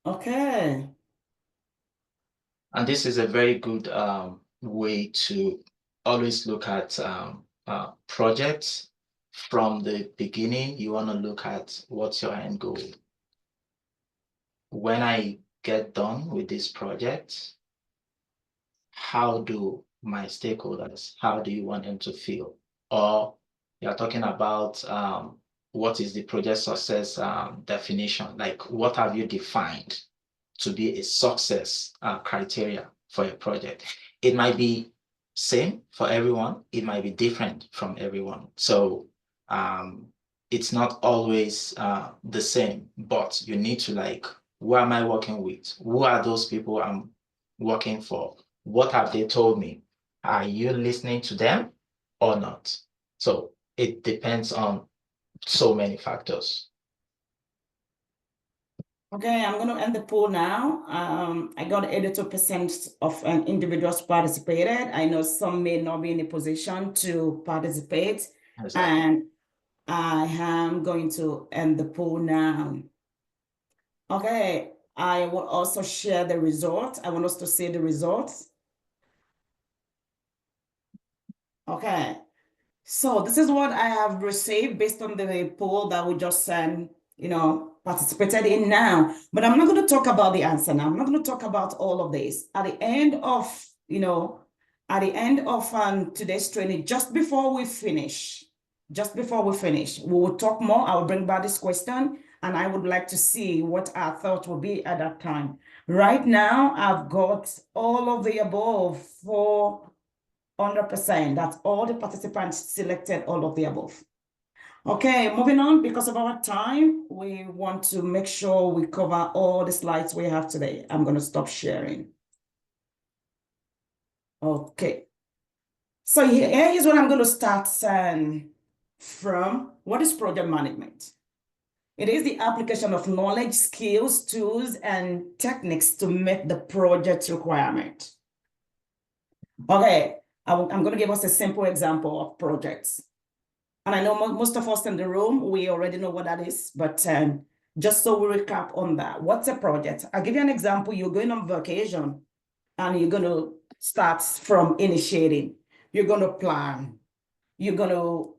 Okay. And this is a very good way to always look at projects from the beginning. You want to look at what's your end goal. When I get done with this project, how do my stakeholders, how do you want them to feel? Or you're talking about what is the project success definition? Like, what have you defined to be a success criteria for a project? It might be same for everyone. It might be different from everyone. So it's not always the same, but you need to like, who am I working with? Who are those people I'm working for? What have they told me? Are you listening to them or not? So it depends on so many factors. Okay, I'm going to end the poll now. I got 82% of individuals participated. I know some may not be in a position to participate, Exactly. and I am going to end the poll now. Okay, I will also share the results. I want us to see the results. Okay, so this is what I have received based on the poll that we just participated in now. But I'm not going to talk about the answer now. I'm not going to talk about all of this. At the end of, today's training, just before we finish, we will talk more. I will bring back this question, and I would like to see what our thought will be at that time. Right now, I've got all of the above for 100%. That's all the participants selected all of the above. Okay, moving on, because of our time, we want to make sure we cover all the slides we have today. I'm going to stop sharing. Okay. So here is what I'm going to start from. What is project management? It is the application of knowledge, skills, tools, and techniques to meet the project requirement. Okay, I'm going to give us a simple example of projects. And I know most of us in the room, we already know what that is, but just so we recap on that, what's a project? I'll give you an example. You're going on vacation and you're going to start from initiating. You're going to plan. You're going to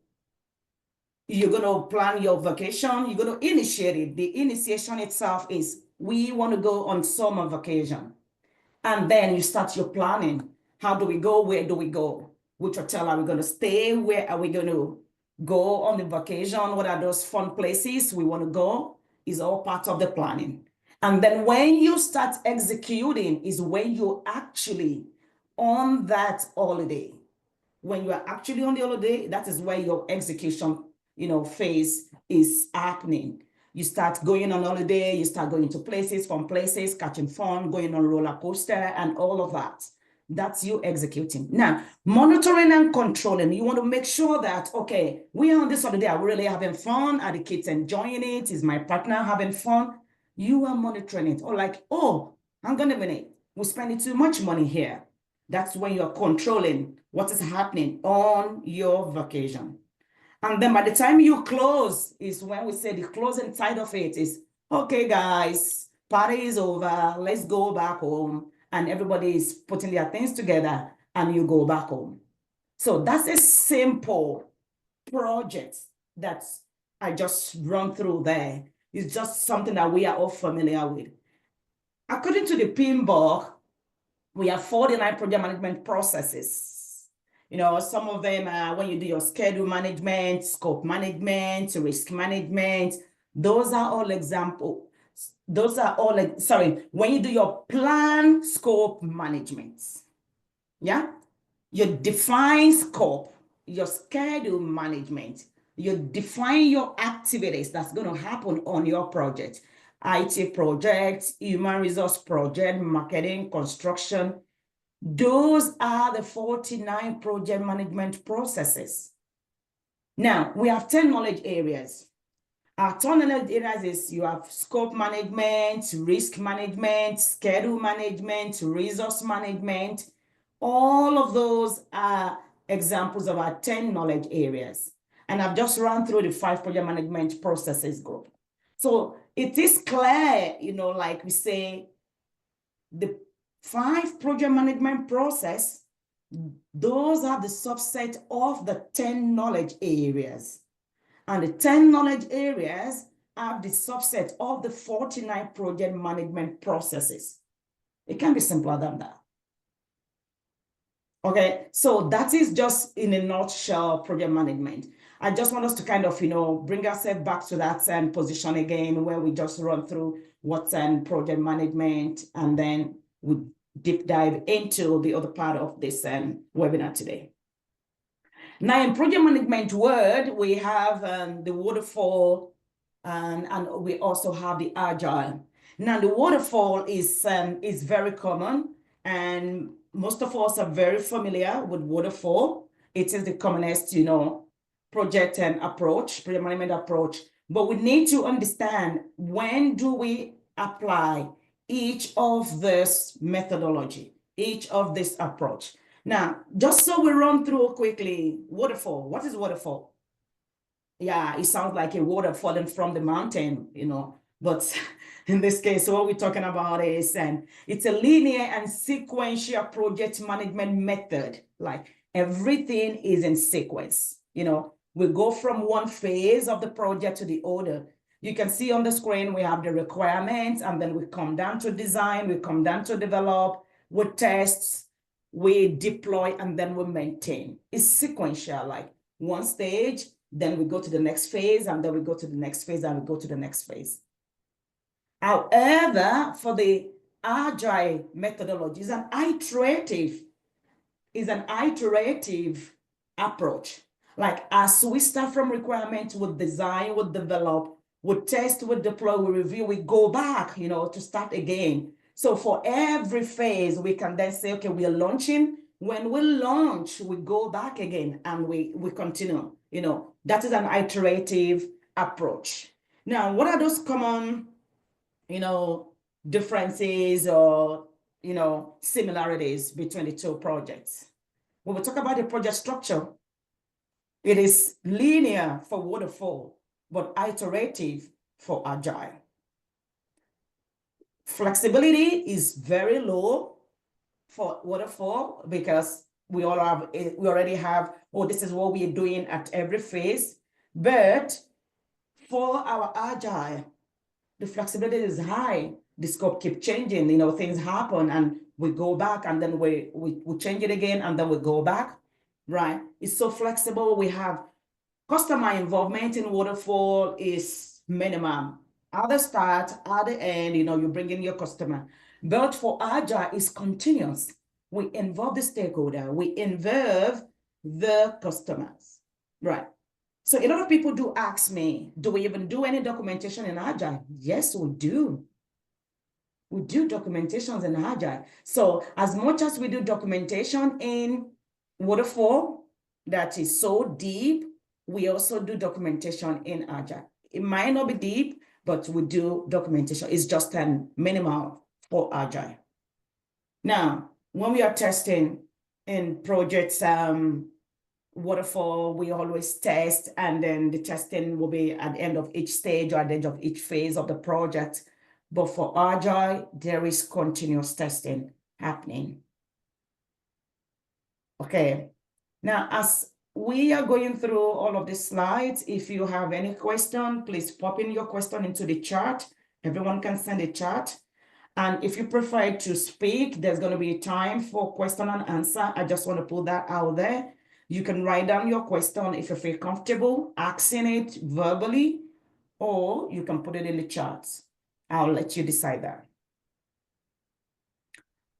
plan your vacation. You're going to initiate it. The initiation itself is, we want to go on summer vacation. And then you start your planning. How do we go? Where do we go? Which hotel are we going to stay? Where are we going to go on the vacation? What are those fun places we want to go? Is all part of the planning. And then when you start executing is when you're actually on that holiday. When you are actually on the holiday, that is where your execution, phase is happening. You start going on holiday, you start going to places, fun places, catching fun, going on roller coaster, and all of that. That's you executing. Now, monitoring and controlling. You want to make sure that, okay, we are on this holiday, are we really having fun? Are the kids enjoying it? Is my partner having fun? You are monitoring it. Or like, oh, hang on a minute, we're spending too much money here. That's when you're controlling what is happening on your vacation. And then by the time you close is when we say the closing side of it is, okay, guys, party is over. Let's go back home. And everybody is putting their things together and you go back home. So that's a simple project that I just run through there. It's just something that we are all familiar with. According to the PMBOK, we have 49 project management processes. Some of them are when you do your schedule management, scope management, risk management. Those are all examples. When you do your plan scope management. Yeah. You define scope, your schedule management, you define your activities that's going to happen on your project. IT project, human resource project, marketing, construction. Those are the 49 project management processes. Now, we have 10 knowledge areas. Our 10 knowledge areas is you have scope management, risk management, schedule management, resource management. All of those are examples of our 10 knowledge areas. And I've just run through the 5 project management processes group. So it is clear, like we say, the 5 project management process, those are the subset of the 10 knowledge areas. And the 10 knowledge areas are the subset of the 49 project management processes. It can be simpler than that. Okay, so that is just in a nutshell project management. I just want us to kind of, bring ourselves back to that position again, where we just run through what's project management, and then we deep dive into the other part of this webinar today. Now, in project management world, we have the waterfall, and we also have the agile. Now, the waterfall is very common, and most of us are very familiar with waterfall. It is the commonest, project approach, project management approach. But we need to understand, when do we apply each of this methodology, each of this approach? Now, just so we run through quickly, waterfall. What is waterfall? Yeah, it sounds like a water falling from the mountain, but in this case, what we're talking about is, it's a linear and sequential project management method. Like, everything is in sequence. We go from one phase of the project to the other. You can see on the screen, we have the requirements, and then we come down to design, we come down to develop, we test, we deploy, and then we maintain. It's sequential, like one stage, then we go to the next phase, and then we go to the next phase, and we go to the next phase. However, for the agile methodology, is an iterative approach. Like, as we start from requirement, we design, we develop, we test, we deploy, we review, we go back, to start again. So for every phase, we can then say, okay, we are launching. When we launch, we go back again and we continue. That is an iterative approach. Now, what are those common, differences or, similarities between the two projects? When we talk about the project structure, it is linear for waterfall, but iterative for agile. Flexibility is very low for waterfall, because we already have, this is what we are doing at every phase. But for our agile, the flexibility is high. The scope keeps changing, things happen, and we go back, and then we change it again, and then we go back, right? It's so flexible. We have customer involvement in waterfall is minimum. At the start, at the end, you bring in your customer. But for agile, it's continuous. We involve the stakeholder, we involve the customers, right? So a lot of people do ask me, do we even do any documentation in agile? Yes, we do. We do documentations in agile. So as much as we do documentation in waterfall, that is so deep, we also do documentation in agile. It might not be deep, but we do documentation. It's just minimal for agile. Now, when we are testing in projects, waterfall, we always test, and then the testing will be at the end of each stage or at the end of each phase of the project. But for agile, there is continuous testing happening. Okay. Now, as we are going through all of the slides, if you have any question, please pop in your question into the chat. Everyone can send a chat. And if you prefer to speak, there's going to be time for question and answer. I just want to put that out there. You can write down your question if you feel comfortable asking it verbally, or you can put it in the chat. I'll let you decide that.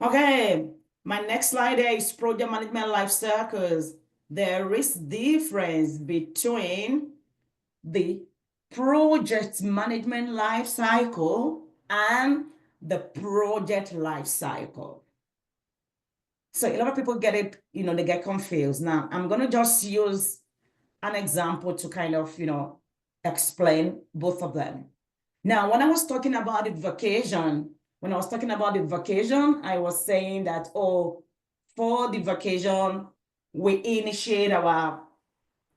Okay, my next slide is project management life cycles. There is difference between the project management life cycle and the project life cycle. So a lot of people get it, they get confused. Now, I'm going to just use an example to kind of, explain both of them. Now, when I was talking about the vacation, I was saying that, for the vacation, we initiate our,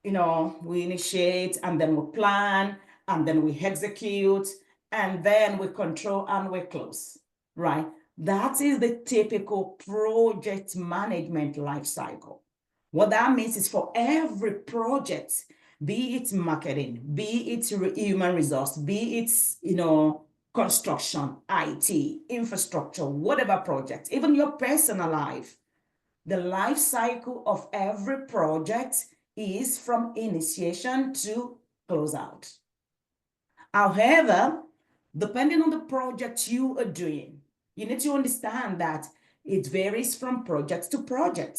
we initiate, and then we plan, and then we execute, and then we control and we close, right? That is the typical project management life cycle. What that means is for every project, be it marketing, be it human resource, be it, construction, IT, infrastructure, whatever project, even your personal life, the life cycle of every project is from initiation to closeout. However, depending on the project you are doing, you need to understand that it varies from project to project,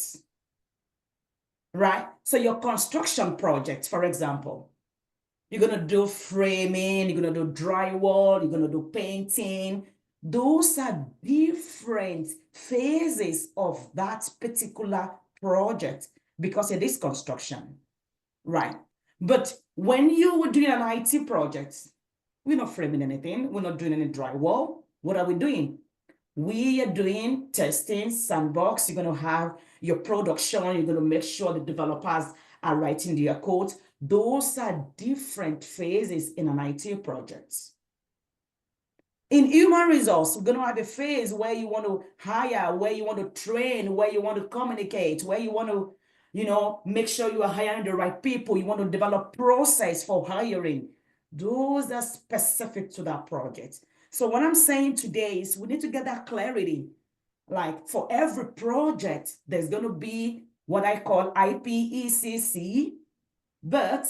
right? So your construction project, for example, you're going to do framing, you're going to do drywall, you're going to do painting. Those are different phases of that particular project because it is construction, right? But when you were doing an IT project, we're not framing anything. We're not doing any drywall. What are we doing? We are doing testing, sandbox. You're going to have your production. You're going to make sure the developers are writing their code. Those are different phases in an IT project. In human resource, we're going to have a phase where you want to hire, where you want to train, where you want to communicate, where you want to, make sure you are hiring the right people. You want to develop process for hiring. Those are specific to that project. So what I'm saying today is we need to get that clarity. Like for every project, there's going to be what I call IPECC, but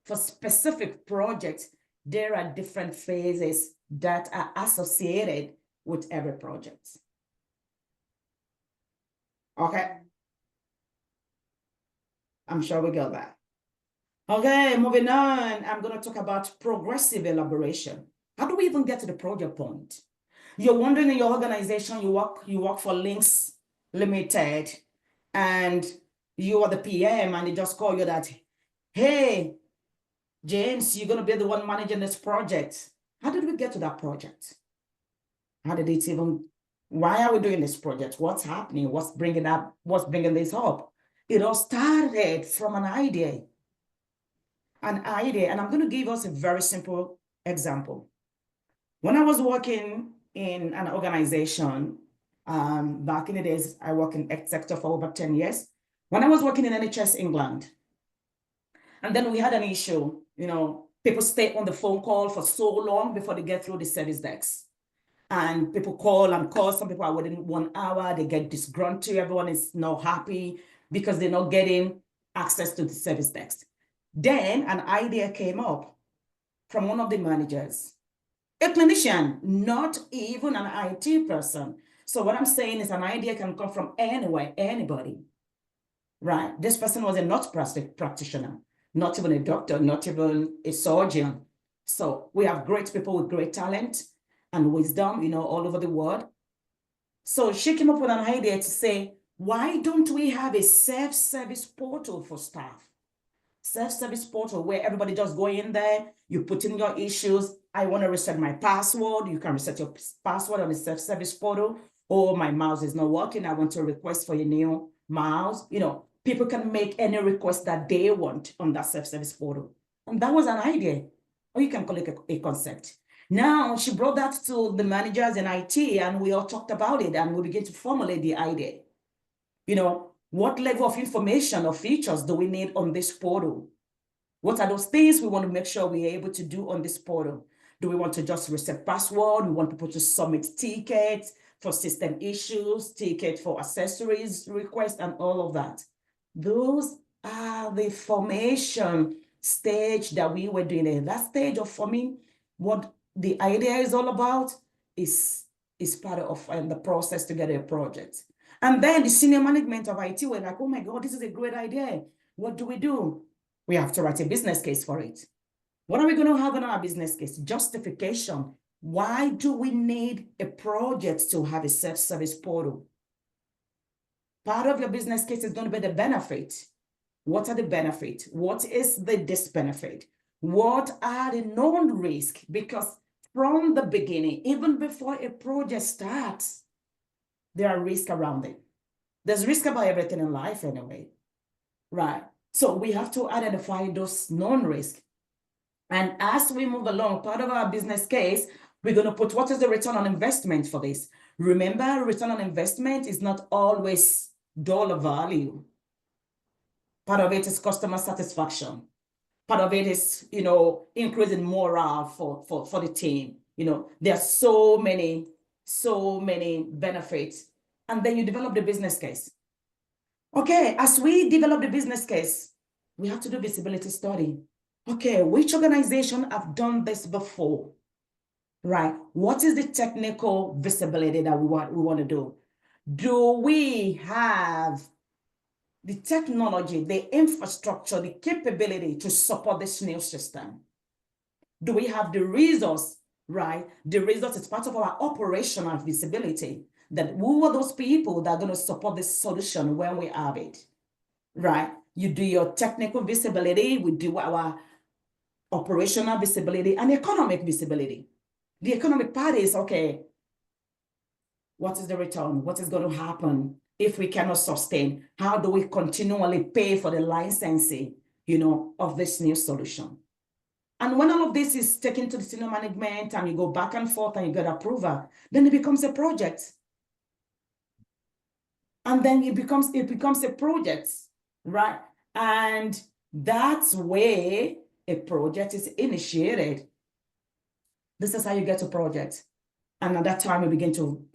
for specific projects, there are different phases that are associated with every project. Okay. I'm sure we got that. Okay, moving on. I'm going to talk about progressive elaboration. How do we even get to the project point? You're wondering in your organization, you work for Links Limited, and you are the PM, and they just call you that, hey, James, you're going to be the one managing this project. How did we get to that project? How did it even, why are we doing this project? What's happening? What's bringing this up? It all started from an idea. And I'm going to give us a very simple example. When I was working in an organization, back in the days, I worked in X sector for over 10 years. When I was working in NHS England, and then we had an issue, people stay on the phone call for so long before they get through the service desk. And people call and call. Some people are waiting 1 hour. They get disgruntled. Everyone is not happy because they're not getting access to the service desk. Then an idea came up from one of the managers, a clinician, not even an IT person. So what I'm saying is an idea can come from anywhere, anybody, right? This person was a nurse practitioner, not even a doctor, not even a surgeon. So we have great people with great talent and wisdom, all over the world. So she came up with an idea to say, why don't we have a self-service portal for staff? Self-service portal where everybody just go in there, you put in your issues. I want to reset my password. You can reset your password on the self-service portal. Or my mouse is not working. I want to request for a new mouse. People can make any request that they want on that self-service portal. And that was an idea, or you can call it a concept. Now she brought that to the managers in IT, and we all talked about it, and we began to formulate the idea. What level of information or features do we need on this portal? What are those things we want to make sure we're able to do on this portal? Do we want to just reset password? We want people to submit tickets for system issues, ticket for accessories requests, and all of that. Those are the formation stage that we were doing. In that stage of forming, what the idea is all about is part of the process to get a project. And then the senior management of IT were like, oh my God, this is a great idea. What do we do? We have to write a business case for it. What are we going to have in our business case? Justification. Why do we need a project to have a self-service portal? Part of your business case is going to be the benefit. What are the benefits? What is the disbenefit? What are the known risks? Because from the beginning, even before a project starts, there are risks around it. There's risk about everything in life anyway, right? So we have to identify those known risks. And as we move along, part of our business case, we're going to put what is the return on investment for this. Remember, return on investment is not always dollar value. Part of it is customer satisfaction. Part of it is, increasing morale for the team. There are so many benefits. And then you develop the business case. Okay, as we develop the business case, we have to do visibility study. Okay, which organization have done this before? Right. What is the technical visibility that we want to do? Do we have the technology, the infrastructure, the capability to support this new system? Do we have the resource, right? The resource is part of our operational visibility. That who are those people that are going to support this solution when we have it, right? You do your technical visibility, we do our operational visibility and economic visibility. The economic part is, okay, what is the return? What is going to happen if we cannot sustain? How do we continually pay for the licensing, of this new solution? And when all of this is taken to the senior management and you go back and forth and you get approval, then it becomes a project. And then it becomes a project, right? And that's where a project is initiated. This is how you get to project. And at that time, we begin to,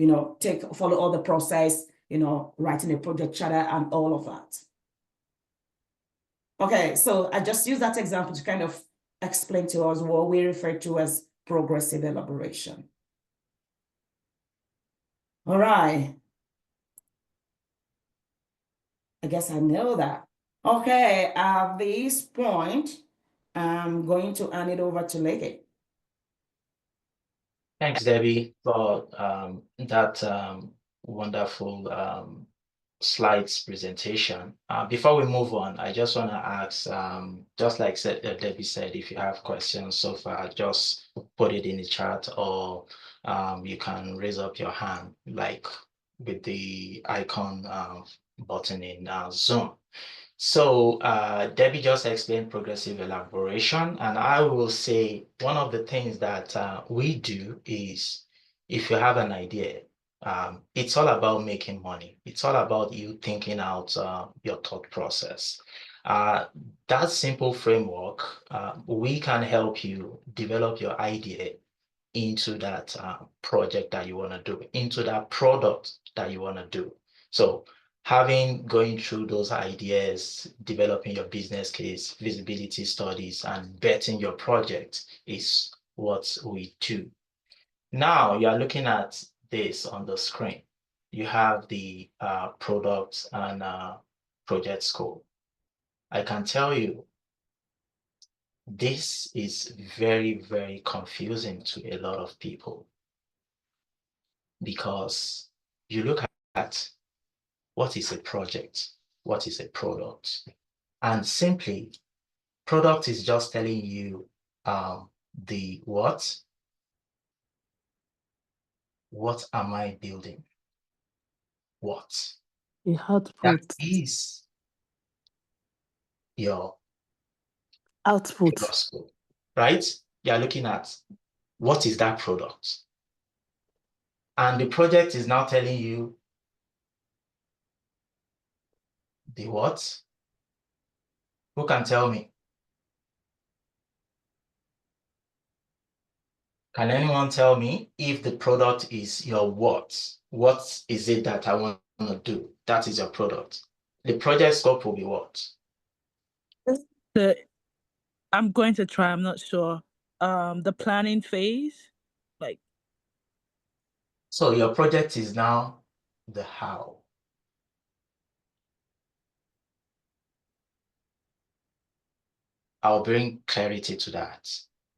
follow all the process, writing a project charter and all of that. Okay, so I just use that example to kind of explain to us what we refer to as progressive elaboration. All right. I guess I know that. Okay, at this point, I'm going to hand it over to Leke. Thanks, Debbie, for that wonderful slides presentation. Before we move on, I just want to ask, just like Debbie said, if you have questions so far, just put it in the chat, or you can raise up your hand, like with the icon button in Zoom. So Debbie just explained progressive elaboration, and I will say one of the things that we do is, if you have an idea, it's all about making money. It's all about you thinking out your thought process. That simple framework, we can help you develop your idea into that project that you want to do, into that product that you want to do. So going through those ideas, developing your business case, visibility studies, and vetting your project is what we do. Now you are looking at this on the screen. You have the product and project scope. I can tell you, this is very, very confusing to a lot of people, because you look at what is a project, what is a product, and simply product is just telling you the what am I building? What? The output. That is your Output. scope, right? You're looking at what is that product? And the project is now telling you the what? Who can tell me? Can anyone tell me if the product is your what? What is it that I want to do? That is your product. The project scope will be what? I'm going to try, I'm not sure. The planning phase, like. So your project is now the how. I'll bring clarity to that,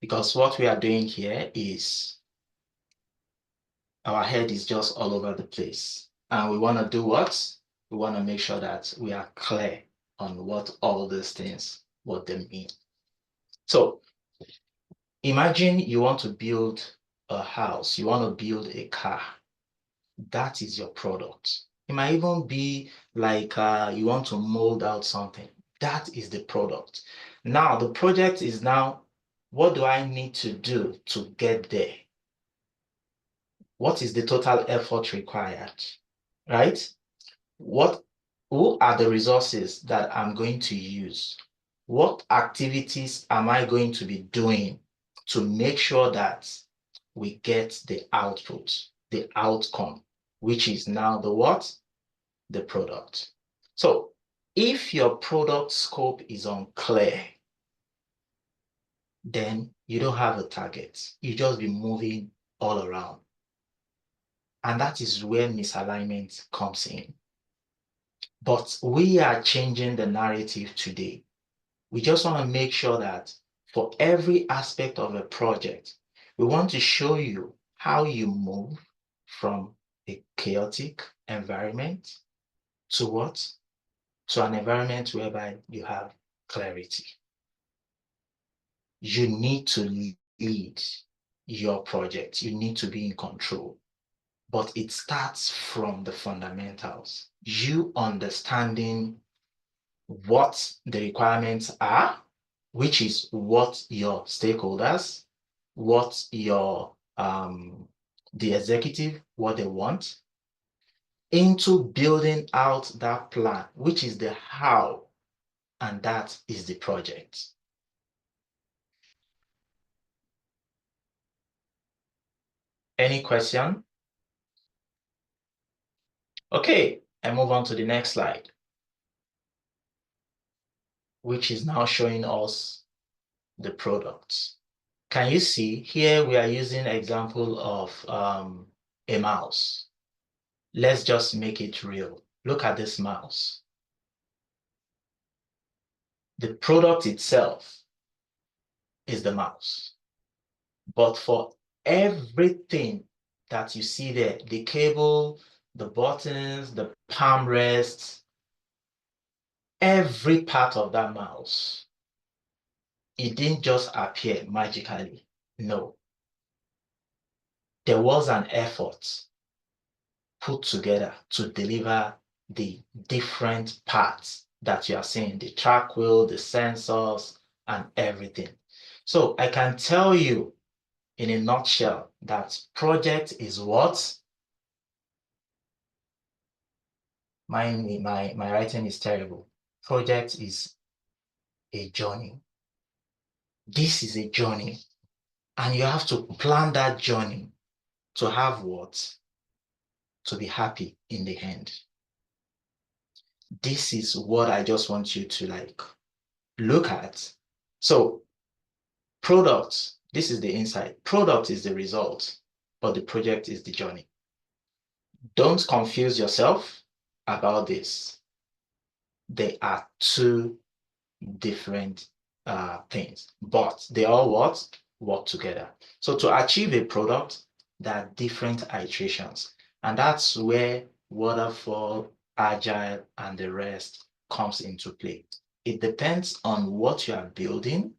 because what we are doing here is our head is just all over the place. And we want to do what? We want to make sure that we are clear on what all these things, what they mean. So imagine you want to build a house, you want to build a car. That is your product. It might even be like you want to mold out something. That is the product. Now, the project is now what do I need to do to get there? What is the total effort required, right? Who are the resources that I'm going to use? What activities am I going to be doing to make sure that we get the output, the outcome, which is now the what? The product. So if your product scope is unclear, then you don't have a target. You just be moving all around. And that is where misalignment comes in. But we are changing the narrative today. We just want to make sure that for every aspect of a project, we want to show you how you move from a chaotic environment to what? To an environment whereby you have clarity. You need to lead your project. You need to be in control. But it starts from the fundamentals. You understanding what the requirements are, which is what your stakeholders, what your the executive, what they want, into building out that plan, which is the how, and that is the project. Any question? Okay, I move on to the next slide, which is now showing us the products. Can you see here we are using example of a mouse. Let's just make it real. Look at this mouse. The product itself is the mouse. But for everything that you see there, the cable, the buttons, the palm rests, every part of that mouse, it didn't just appear magically. No. There was an effort put together to deliver the different parts that you are seeing, the track wheel, the sensors, and everything. So I can tell you in a nutshell that project is what? My writing is terrible. Project is a journey. This is a journey. And you have to plan that journey to have what? To be happy in the end. This is what I just want you to look at. So product, this is the inside. Product is the result, but the project is the journey. Don't confuse yourself about this. They are two different things, but they all what? Work together. So to achieve a product, there are different iterations, and that's where waterfall, agile, and the rest comes into play. It depends on what you are building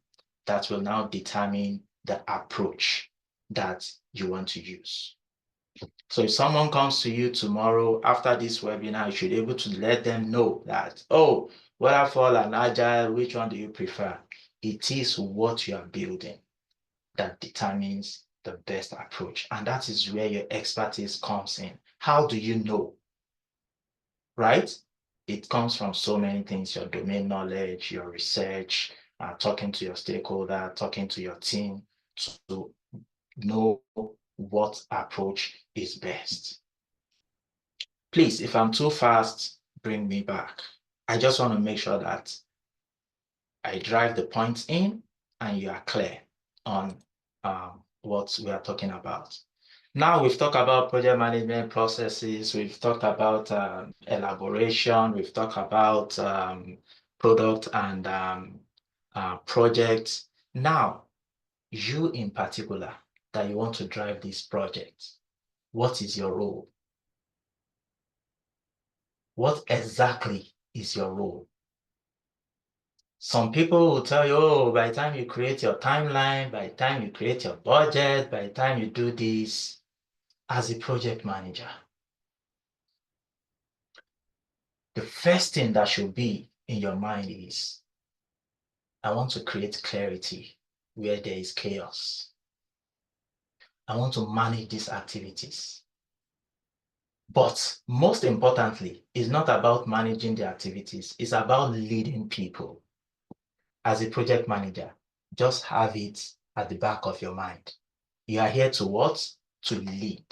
that will now determine the approach that you want to use. So if someone comes to you tomorrow after this webinar, you should be able to let them know that, oh, waterfall and agile, which one do you prefer? It is what you are building that determines the best approach. And that is where your expertise comes in. How do you know? Right? It comes from so many things, your domain knowledge, your research, talking to your stakeholder, talking to your team to know what approach is best. Please, if I'm too fast, bring me back. I just want to make sure that I drive the points in and you are clear on what we are talking about. Now we've talked about project management processes, we've talked about elaboration, we've talked about product and projects. Now, you in particular, that you want to drive this project, what is your role? What exactly is your role? Some people will tell you, oh, by the time you create your timeline, by the time you create your budget, by the time you do this as a project manager, the first thing that should be in your mind is, I want to create clarity where there is chaos. I want to manage these activities. But most importantly, it's not about managing the activities, it's about leading people. As a project manager, just have it at the back of your mind. You are here to what? To lead.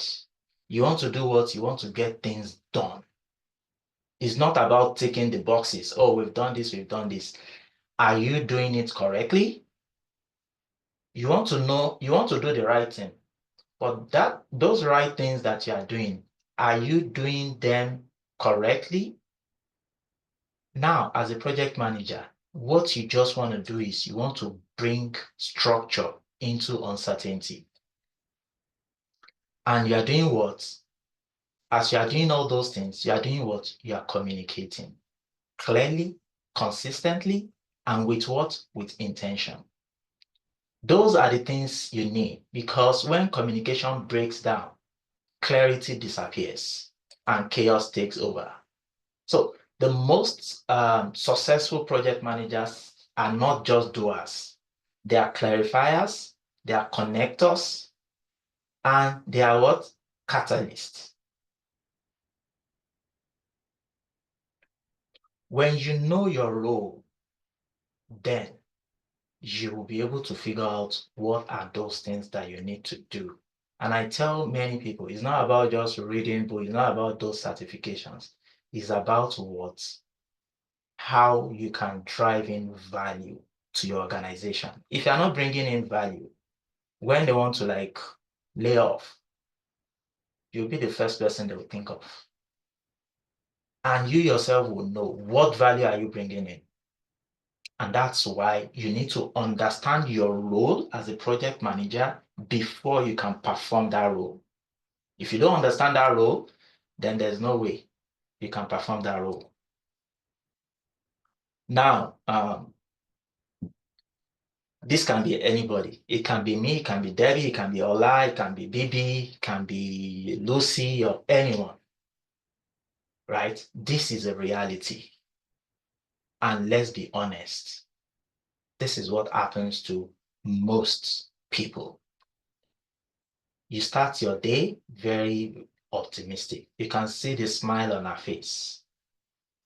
You want to do what? You want to get things done. It's not about ticking the boxes. Oh, we've done this, we've done this. Are you doing it correctly? You want to know, you want to do the right thing. But those right things that you are doing, are you doing them correctly? Now, as a project manager, what you just want to do is you want to bring structure into uncertainty. And you are doing what? As you are doing all those things, you are doing what? You are communicating clearly, consistently, and with what? With intention. Those are the things you need, because when communication breaks down, clarity disappears and chaos takes over. So the most successful project managers are not just doers. They are clarifiers, they are connectors, and they are what? Catalysts. When you know your role, then you will be able to figure out what are those things that you need to do. And I tell many people, it's not about just reading books, it's not about those certifications. It's about what? How you can drive in value to your organization. If you're not bringing in value, when they want to like lay off, you'll be the first person they will think of. And you yourself will know what value are you bringing in. And that's why you need to understand your role as a project manager before you can perform that role. If you don't understand that role, then there's no way you can perform that role. Now, this can be anybody. It can be me, it can be Debbie, it can be Ola, it can be Bibi, it can be Lucy, or anyone, right? This is a reality. And let's be honest, this is what happens to most people. You start your day very optimistic. You can see the smile on her face,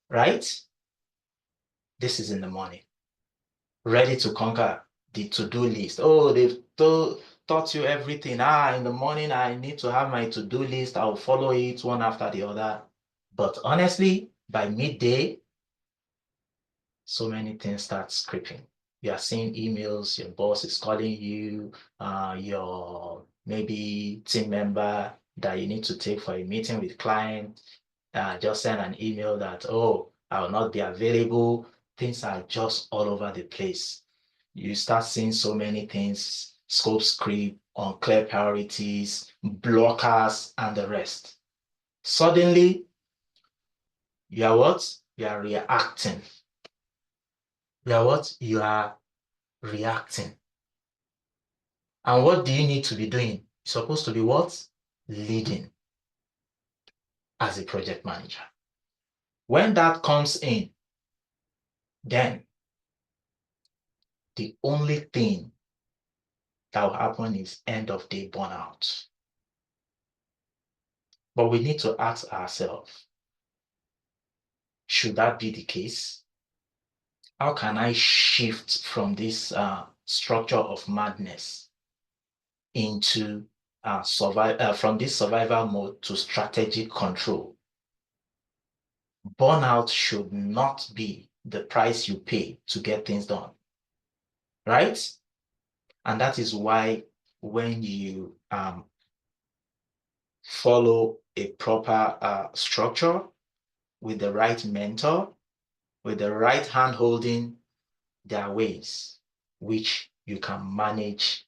right? This is in the morning, ready to conquer the to-do list. Oh, they've taught you everything. In the morning, I need to have my to-do list. I'll follow it one after the other. But honestly, by midday, so many things start creeping. You are seeing emails, your boss is calling you, your maybe team member that you need to take for a meeting with client, just send an email that, oh, I will not be available. Things are just all over the place. You start seeing so many things, scope creep, unclear priorities, blockers, and the rest. Suddenly, you are what? You are reacting. You are what? You are reacting. And what do you need to be doing? You're supposed to be what? Leading as a project manager. When that comes in, then the only thing that will happen is end of day burnout. But we need to ask ourselves, should that be the case? How can I shift from this structure of madness into from this survival mode to strategic control? Burnout should not be the price you pay to get things done, right? And that is why when you follow a proper structure with the right mentor, with the right hand holding, there are ways which you can manage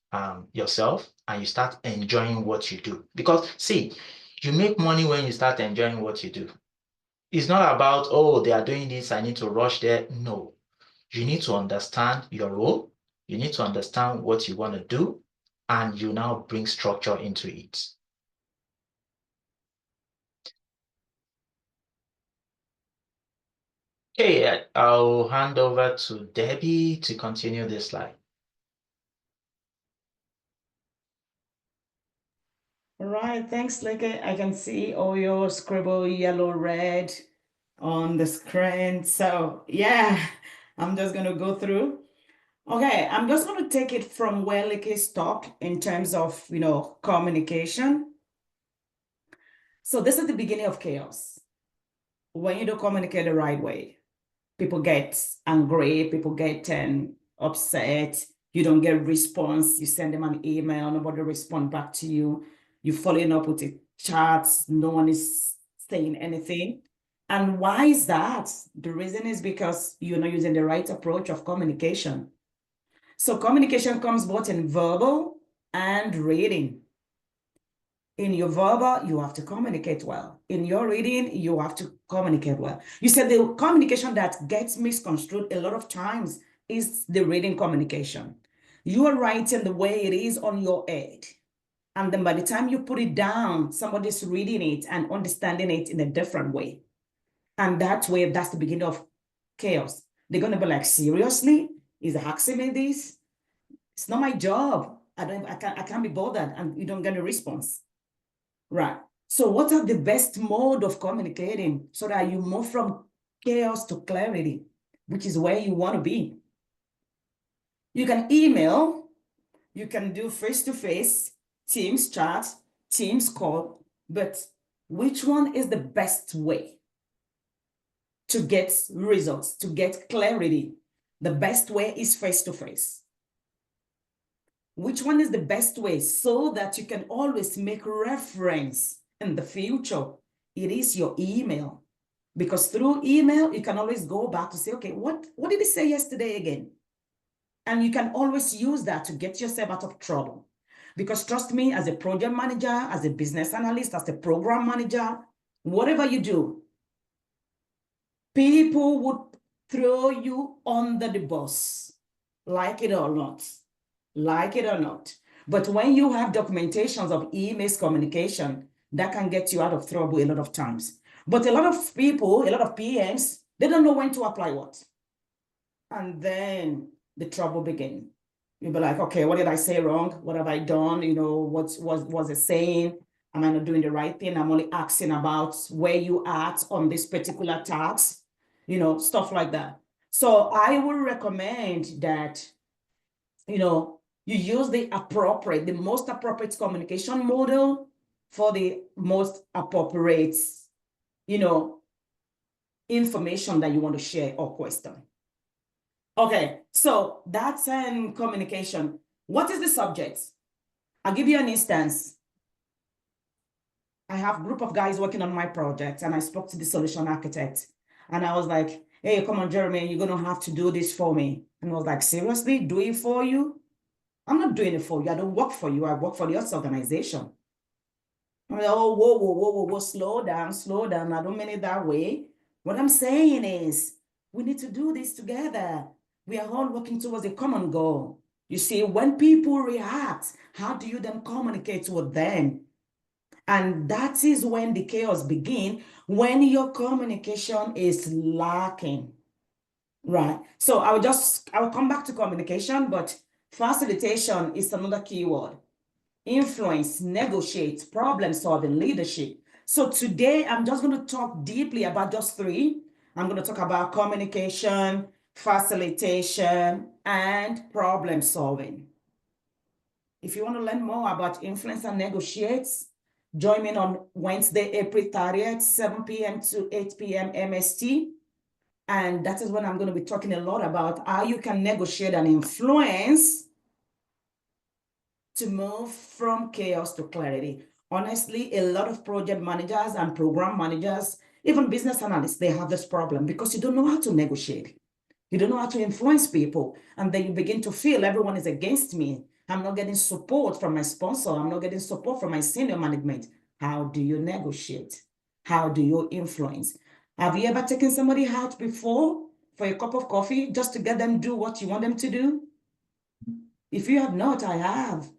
yourself and you start enjoying what you do. Because see, you make money when you start enjoying what you do. It's not about, oh, they are doing this, I need to rush there. No, you need to understand your role. You need to understand what you want to do, and you now bring structure into it. Okay, I'll hand over to Debbie to continue this slide. All right, thanks, Leke. I can see all your scribble yellow, red on the screen. So yeah, I'm just gonna go through. Okay, I'm just gonna take it from where Leke stopped in terms of, communication. So this is the beginning of chaos. When you don't communicate the right way, people get angry, people get upset, you don't get response, you send them an email, nobody respond back to you, you're following up with a chat, no one is saying anything. And why is that? The reason is because you're not using the right approach of communication. So communication comes both in verbal and reading. In your verbal, you have to communicate well. In your reading, you have to communicate well. You said the communication that gets misconstrued a lot of times is the reading communication. You are writing the way it is on your head. And then by the time you put it down, somebody's reading it and understanding it in a different way. And that way, that's the beginning of chaos. They're going to be like, seriously? Is asking me this? It's not my job. I can't be bothered, and you don't get a response. Right. So what are the best mode of communicating so that you move from chaos to clarity, which is where you want to be? You can email, you can do face-to-face, Teams chat, Teams call, but which one is the best way to get results, to get clarity? The best way is face-to-face. Which one is the best way so that you can always make reference in the future? It is your email. Because through email, you can always go back to say, okay, what did he say yesterday again? And you can always use that to get yourself out of trouble. Because trust me, as a project manager, as a business analyst, as a program manager, whatever you do, people would throw you under the bus, like it or not. Like it or not. But when you have documentations of emails communication, that can get you out of trouble a lot of times. But a lot of people, a lot of PMs, they don't know when to apply what. And then the trouble begins. You'll be like, okay, what did I say wrong? What have I done? What was it saying? Am I not doing the right thing? I'm only asking about where you at on this particular task, stuff like that. So I would recommend that, you use the most appropriate communication model for the most appropriate, information that you want to share or question. Okay, so that's communication. What is the subject? I'll give you an instance. I have a group of guys working on my project, and I spoke to the solution architect, and I was like, hey, come on, Jeremy, you're going to have to do this for me. And I was like, seriously, do it for you? I'm not doing it for you. I don't work for you. I work for the other organization. I'm like, oh, whoa, slow down. I don't mean it that way. What I'm saying is we need to do this together. We are all working towards a common goal. You see, when people react, how do you then communicate with them? And that is when the chaos begins, when your communication is lacking. Right. So I will come back to communication, but facilitation is another keyword. Influence, negotiate, problem solving, leadership. So today I'm just going to talk deeply about just three. I'm going to talk about communication, facilitation, and problem solving. If you want to learn more about influence and negotiate, join me on Wednesday, April 30th, 7 p.m. to 8 p.m. MST. And that is when I'm going to be talking a lot about how you can negotiate and influence to move from chaos to clarity. Honestly, a lot of project managers and program managers, even business analysts, they have this problem because you don't know how to negotiate. You don't know how to influence people. And then you begin to feel everyone is against me. I'm not getting support from my sponsor. I'm not getting support from my senior management. How do you negotiate? How do you influence? Have you ever taken somebody out before for a cup of coffee just to get them do what you want them to do? If you have not, I have.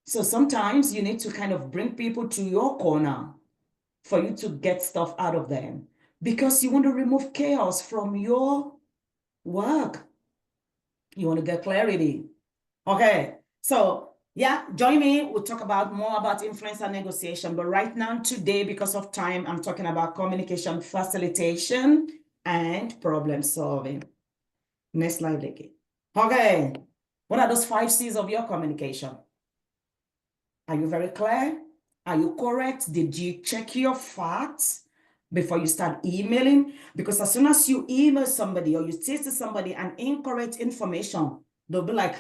So sometimes you need to kind of bring people to your corner for you to get stuff out of them because you want to remove chaos from your work. You want to get clarity. Okay, so Yeah, join me. We'll talk about more about influence and negotiation. But right now, today, because of time, I'm talking about communication facilitation and problem solving. Next slide, Vicky. Okay. What are those 5 C's of your communication? Are you very clear? Are you correct? Did you check your facts before you start emailing? Because as soon as you email somebody or you say to somebody an incorrect information, they'll be like,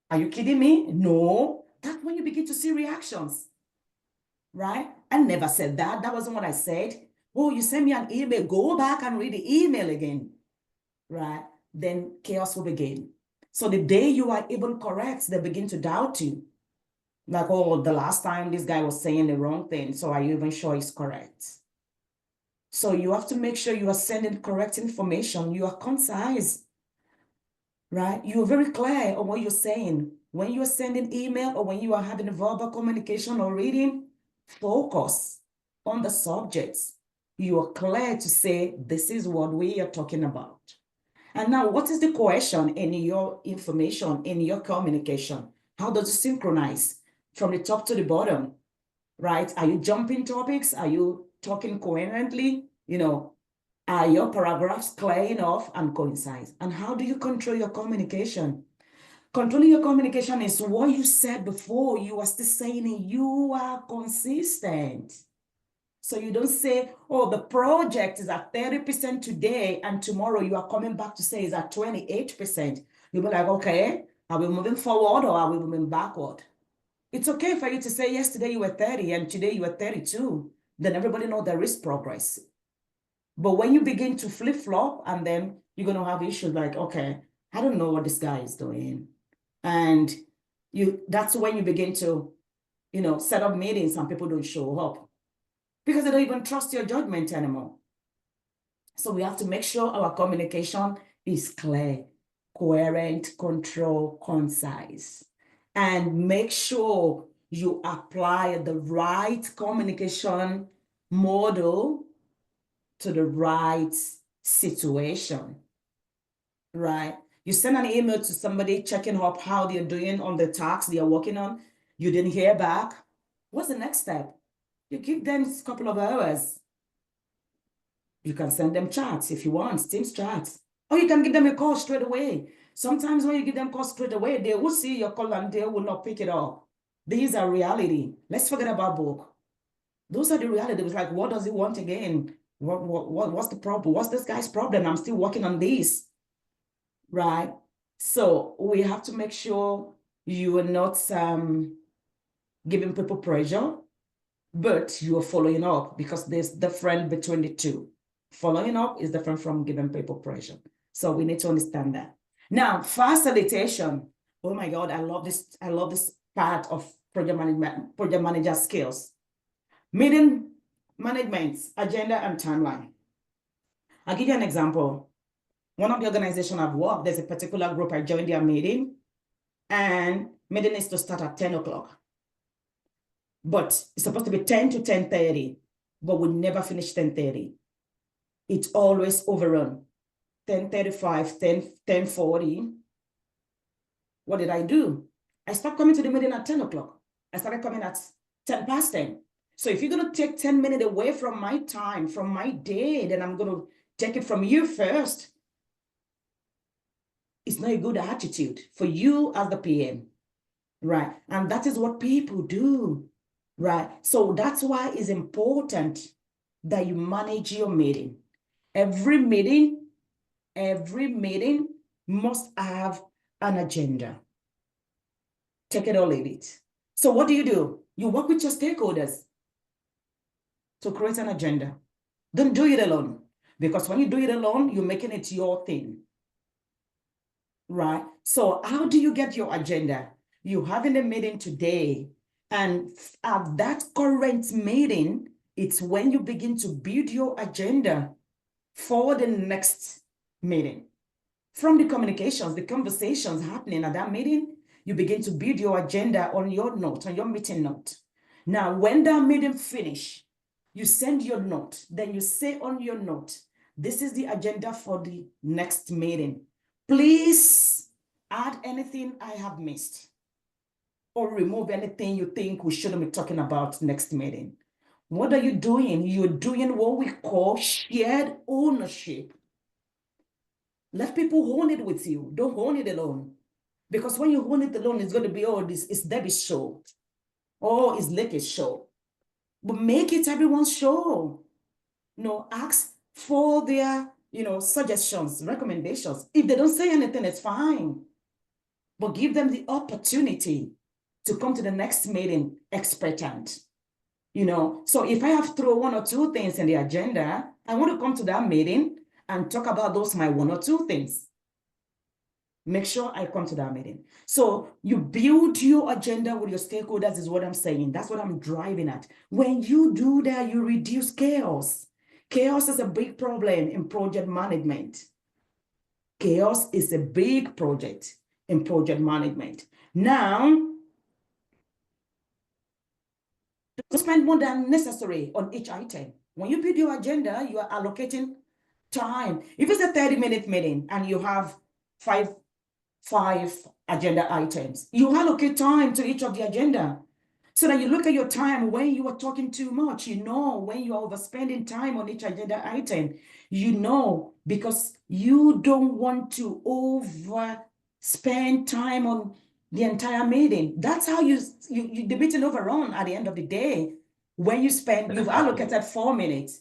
are you kidding me? No. That's when you begin to see reactions, right? I never said that. That wasn't what I said. Oh, you sent me an email. Go back and read the email again, right? Then chaos will begin. So the day you are even correct, they begin to doubt you. Like, oh, the last time this guy was saying the wrong thing, so are you even sure it's correct? So you have to make sure you are sending correct information. You are concise, right? You're very clear on what you're saying. When you're sending email or when you are having a verbal communication or reading, focus on the subjects. You are clear to say, this is what we are talking about. And now, what is the cohesion in your information, in your communication? How does it synchronize from the top to the bottom, right? Are you jumping topics? Are you talking coherently? You know, are your paragraphs clear enough and concise? And how do you control your communication? Controlling your communication is what you said before. You are still saying it. You are consistent. So you don't say, oh, the project is at 30% today, and tomorrow you are coming back to say it's at 28%. You'll be like, okay, are we moving forward or are we moving backward? It's okay for you to say, yesterday you were 30 and today you were 32. Then everybody knows there is progress. But when you begin to flip-flop, and then you're going to have issues like, okay, I don't know what this guy is doing. And that's when you begin to, set up meetings and people don't show up because they don't even trust your judgment anymore. So we have to make sure our communication is clear, coherent, controlled, concise, and make sure you apply the right communication model to the right situation, right? You send an email to somebody checking up how they're doing on the tasks they're working on. You didn't hear back. What's the next step? You give them a couple of hours. You can send them chats if you want, Teams chats. Or you can give them a call straight away. Sometimes when you give them a call straight away, they will see your call and they will not pick it up. These are reality. Let's forget about book. Those are the reality. It was like, what does he want again? What's the problem? What's this guy's problem? I'm still working on this, right? So we have to make sure you are not giving people pressure, but you are following up, because there's difference between the two. Following up is different from giving people pressure. So we need to understand that. Now, facilitation. Oh my God, I love this. I love this part of project management, project manager skills. Meeting management, agenda, and timeline. I'll give you an example. One of the organizations I've worked, there's a particular group, I joined their meeting, and meeting is to start at 10 o'clock. But it's supposed to be 10 to 10:30, but we never finish 10:30. It's always overrun. 10:35, 10:40. What did I do? I stopped coming to the meeting at 10 o'clock. I started coming at 10 past 10. So if you're going to take 10 minutes away from my time, from my day, then I'm going to take it from you first. It's not a good attitude for you as the PM, right? And that is what people do, right? So that's why it's important that you manage your meeting. Every meeting must have an agenda. Take it or leave it. So what do? You work with your stakeholders to create an agenda. Don't do it alone, because when you do it alone, you're making it your thing, right? So how do you get your agenda? You having a meeting today, and at that current meeting, it's when you begin to build your agenda for the next meeting. From the communications, the conversations happening at that meeting, you begin to build your agenda on your note, on your meeting note. Now, when that meeting finish, you send your note, then you say on your note, this is the agenda for the next meeting. Please add anything I have missed. or remove anything you think we shouldn't be talking about next meeting. What are you doing? You're doing what we call shared ownership. Let people own it with you. Don't own it alone. Because when you own it alone, it's going to be, oh, this is Debbie's show. Oh, it's Lake's show. But make it everyone's show. Ask for their, suggestions, recommendations. If they don't say anything, it's fine. But give them the opportunity to come to the next meeting expectant. So if I have thrown one or two things in the agenda, I want to come to that meeting and talk about those my one or two things. Make sure I come to that meeting. So you build your agenda with your stakeholders is what I'm saying. That's what I'm driving at. When you do that, you reduce chaos. Chaos is a big problem in project management. Chaos is a big project in project management. Now, don't spend more than necessary on each item. When you build your agenda, you are allocating time. If it's a 30-minute meeting and you have five agenda items, you allocate time to each of the agenda. So that you look at your time when you are talking too much, when you are overspending time on each agenda item, because you don't want to overspend time on the entire meeting. That's how the meeting overrun at the end of the day. When you've allocated 4 minutes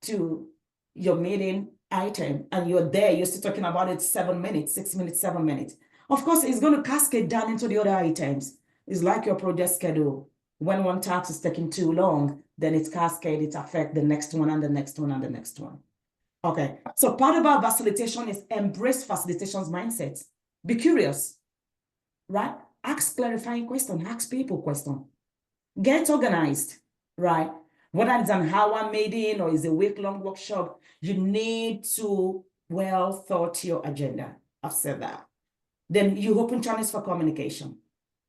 to your meeting item and you're still talking about it 7 minutes, 6 minutes, 7 minutes. Of course, it's going to cascade down into the other items. It's like your project schedule. When one task is taking too long, then it's cascade, it affects the next one and the next one and the next one. Okay, so part about facilitation is embrace facilitation's mindset. Be curious, right? Ask clarifying questions, ask people questions. Get organized, right? Whether it's an hour meeting or it's a week-long workshop, you need to well thought your agenda. I've said that. Then you open channels for communication.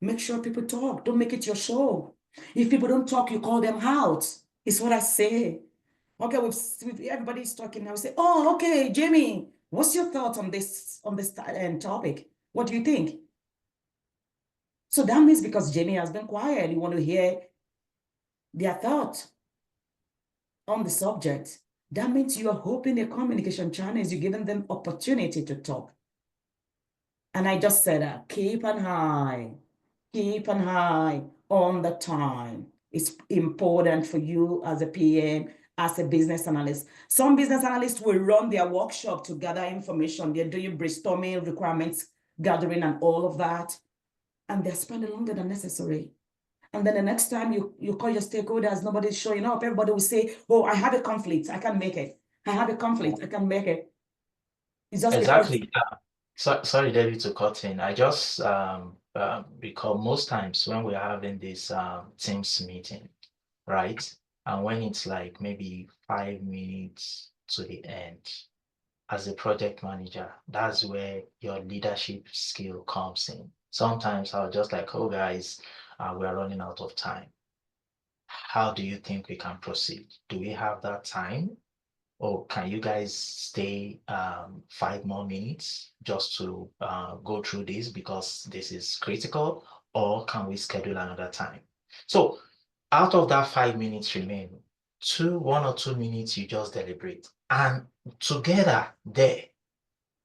Make sure people talk. Don't make it your show. If people don't talk, you call them out. It's what I say. Okay, with everybody's talking, I will say, oh, okay, Jamie, what's your thought on this topic? What do you think? So that means because Jamie has been quiet, you want to hear their thought on the subject. That means you are hoping the communication channels, you're giving them opportunity to talk. And I just said, keep an eye on the time. It's important for you as a PM, as a business analyst. Some business analysts will run their workshop to gather information. They're doing brainstorming, requirements gathering, and all of that. And they're spending longer than necessary. And then the next time you call your stakeholders, nobody's showing up. Everybody will say, oh, I have a conflict. I can't make it. I have a conflict. I can't make it. It's just Exactly. Sorry, David, to cut in. I just recall most times when we're having this Teams meeting, right? And when it's like maybe 5 minutes to the end, as a project manager, that's where your leadership skill comes in. Sometimes I'll just like, oh guys, we're running out of time. How do you think we can proceed? Do we have that time? Or can you guys stay 5 more minutes just to go through this because this is critical? Or can we schedule another time? So out of that 5 minutes remaining, 1 or 2 minutes, you just deliberate. And together there,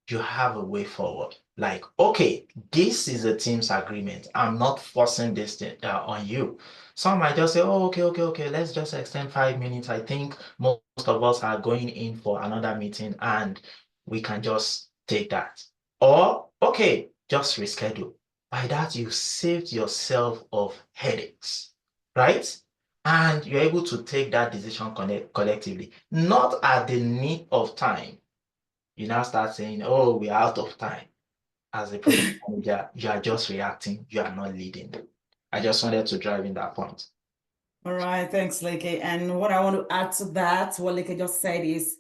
you have a way forward. Like, okay, this is a team's agreement. I'm not forcing this thing, on you. Some might just say, oh, okay, let's just extend 5 minutes. I think most of us are going in for another meeting and we can just take that. Or, okay, just reschedule. By that, you saved yourself of headaches, right? And you're able to take that decision collectively, not at the need of time. You now start saying, oh, we're out of time. As a project manager, you are just reacting, you are not leading. I just wanted to drive in that point. All right, thanks, Leke. And what I want to add to that, what Leke just said is,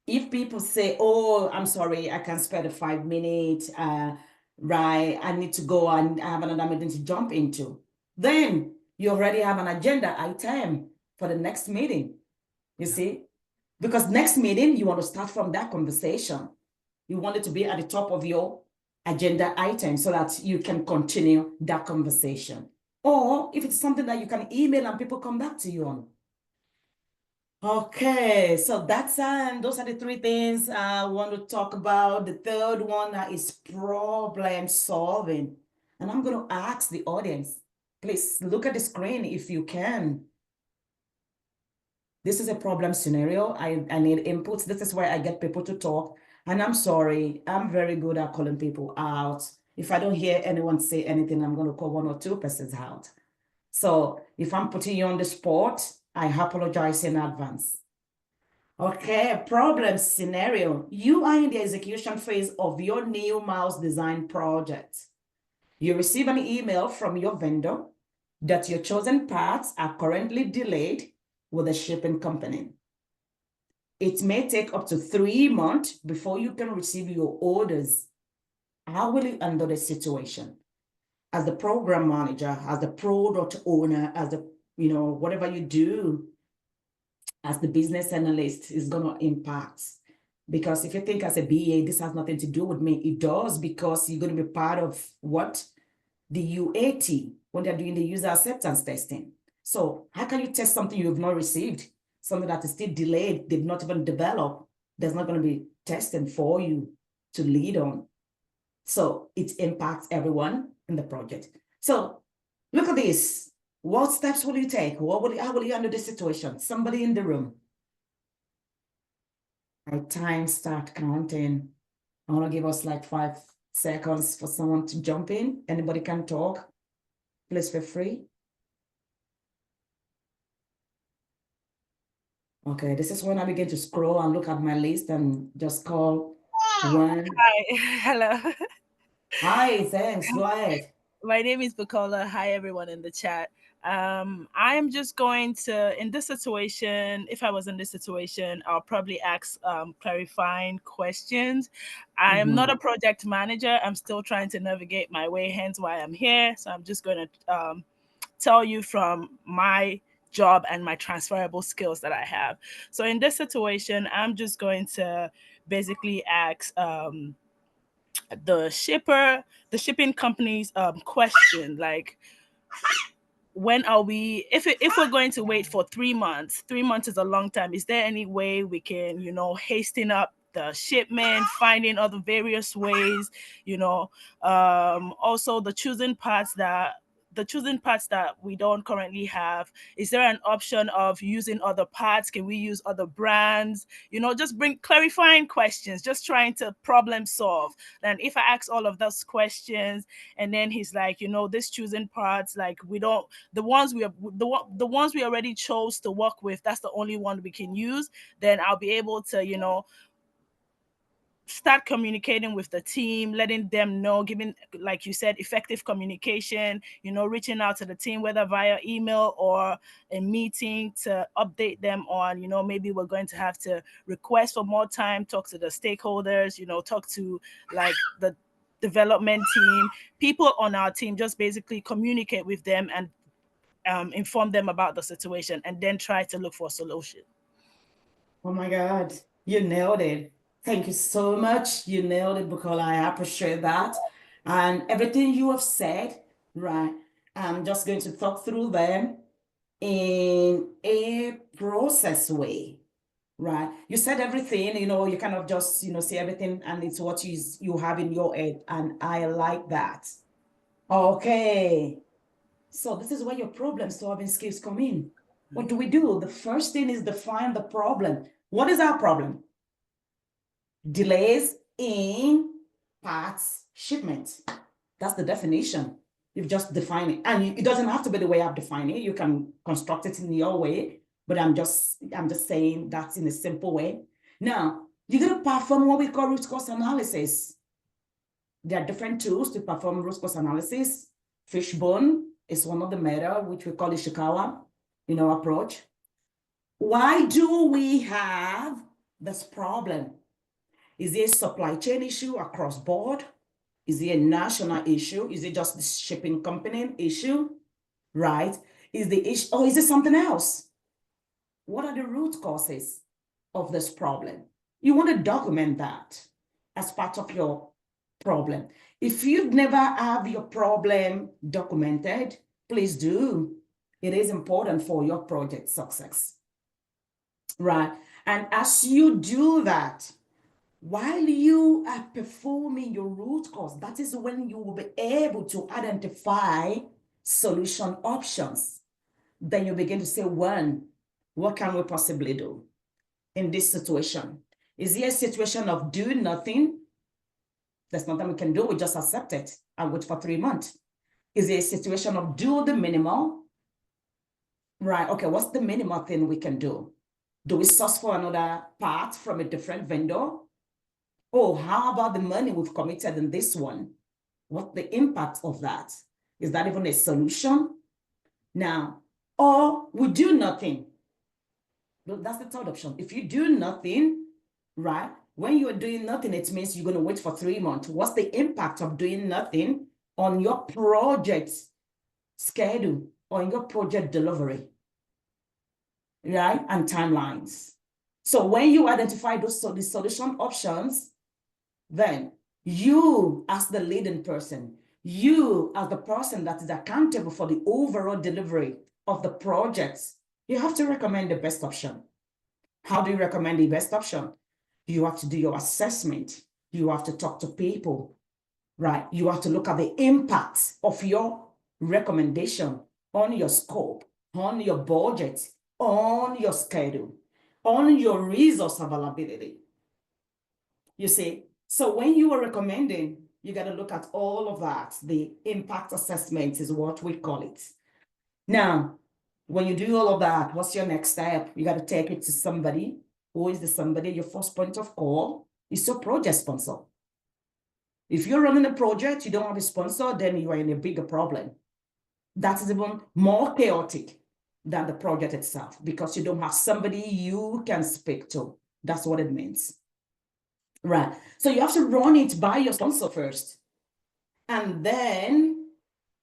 if people say, oh, I'm sorry, I can't spare the 5 minutes, right, I need to go and I have another meeting to jump into, then you already have an agenda item for the next meeting, you see? Because next meeting, you want to start from that conversation. You want it to be at the top of your agenda item so that you can continue that conversation. Or if it's something that you can email and people come back to you on. Okay, so that's those are the three things I want to talk about. The third one is problem solving. And I'm going to ask the audience, please look at the screen if you can. This is a problem scenario. I need inputs. This is where I get people to talk. And I'm sorry, I'm very good at calling people out. If I don't hear anyone say anything, I'm going to call 1 or 2 persons out. So if I'm putting you on the spot, I apologize in advance. Okay, problem scenario. You are in the execution phase of your new mouse design project. You receive an email from your vendor that your chosen parts are currently delayed with a shipping company. It may take up to 3 months before you can receive your orders. How will you handle the situation? As the program manager, as the product owner, as the, whatever you do, as the business analyst is going to impact. Because if you think as a BA, this has nothing to do with me, it does, because you're going to be part of what? The UAT, when they're doing the user acceptance testing. So how can you test something you've not received? Something that is still delayed, they've not even developed. There's not going to be testing for you to lead on. So it impacts everyone in the project. So look at this. What steps will you take? How will you handle this situation? Somebody in the room. Our time start counting. I want to give us like 5 seconds for someone to jump in. Anybody can talk. Please feel free. Okay, this is when I begin to scroll and look at my list and just call one. Hi, hello. Hi, thanks. Go ahead. My name is Bukola. Hi, everyone in the chat. I'm just going to, in this situation, if I was in this situation, I'll probably ask clarifying questions. I am not a project manager. I'm still trying to navigate my way, hence why I'm here. So I'm just going to tell you from my job and my transferable skills that I have. So in this situation, I'm just going to basically ask the shipping company's question, like, when are we, if we're going to wait for 3 months, 3 months is a long time, is there any way we can hasten up the shipment, finding other various ways, also the choosing parts that we don't currently have, is there an option of using other parts? Can we use other brands? Just bring clarifying questions, just trying to problem solve. And if I ask all of those questions and then he's like, this choosing parts, like, we don't, the ones we already chose to work with, that's the only one we can use, then I'll be able to start communicating with the team, letting them know, giving, like you said, effective communication, reaching out to the team, whether via email or a meeting, to update them on, maybe we're going to have to request for more time, talk to the stakeholders, talk to like the development team, people on our team, just basically communicate with them and inform them about the situation and then try to look for a solution. Oh my God, you nailed it. Thank you so much. You nailed it, Bukola. I appreciate that. And everything you have said, right? I'm just going to talk through them in a process way, right? You said everything, you kind of just, say everything and it's what you have in your head. And I like that. Okay. So this is where your problem solving skills come in. What do we do? The first thing is define the problem. What is our problem? Delays in parts shipment. That's the definition. You've just defined it. And it doesn't have to be the way I've defined it. You can construct it in your way, but I'm just saying that's in a simple way. Now, you're going to perform what we call root cause analysis. There are different tools to perform root cause analysis. Fishbone is one of the method, which we call the Ishikawa, approach. Why do we have this problem? Is it a supply chain issue across board? Is it a national issue? Is it just the shipping company issue? Right? Is the issue, or is it something else? What are the root causes of this problem? You want to document that as part of your problem. If you've never have your problem documented, please do. It is important for your project success, right? And as you do that, while you are performing your root cause, that is when you will be able to identify solution options. Then you begin to say, one, what can we possibly do in this situation? Is there a situation of doing nothing? There's nothing we can do. We just accept it and wait for 3 months. Is there a situation of do the minimal? Right. Okay. What's the minimal thing we can do? Do we source for another part from a different vendor? Oh, how about the money we've committed in this one? What's the impact of that? Is that even a solution? Now, or we do nothing. That's the third option. If you do nothing, right? When you're doing nothing, it means you're going to wait for 3 months. What's the impact of doing nothing on your project schedule or in your project delivery, right? And timelines. So when you identify the solution options, then you as the leading person, you as the person that is accountable for the overall delivery of the projects, you have to recommend the best option. How do you recommend the best option? You have to do your assessment. You have to talk to people, right? You have to look at the impact of your recommendation on your scope, on your budget, on your schedule, on your resource availability. You see, so when you are recommending, you got to look at all of that. The impact assessment is what we call it. Now, when you do all of that, what's your next step? You got to take it to somebody. Who is the somebody? Your first point of call is your project sponsor. If you're running a project, you don't have a sponsor, then you are in a bigger problem. That is even more chaotic than the project itself because you don't have somebody you can speak to. That's what it means. Right. So you have to run it by your sponsor first. And then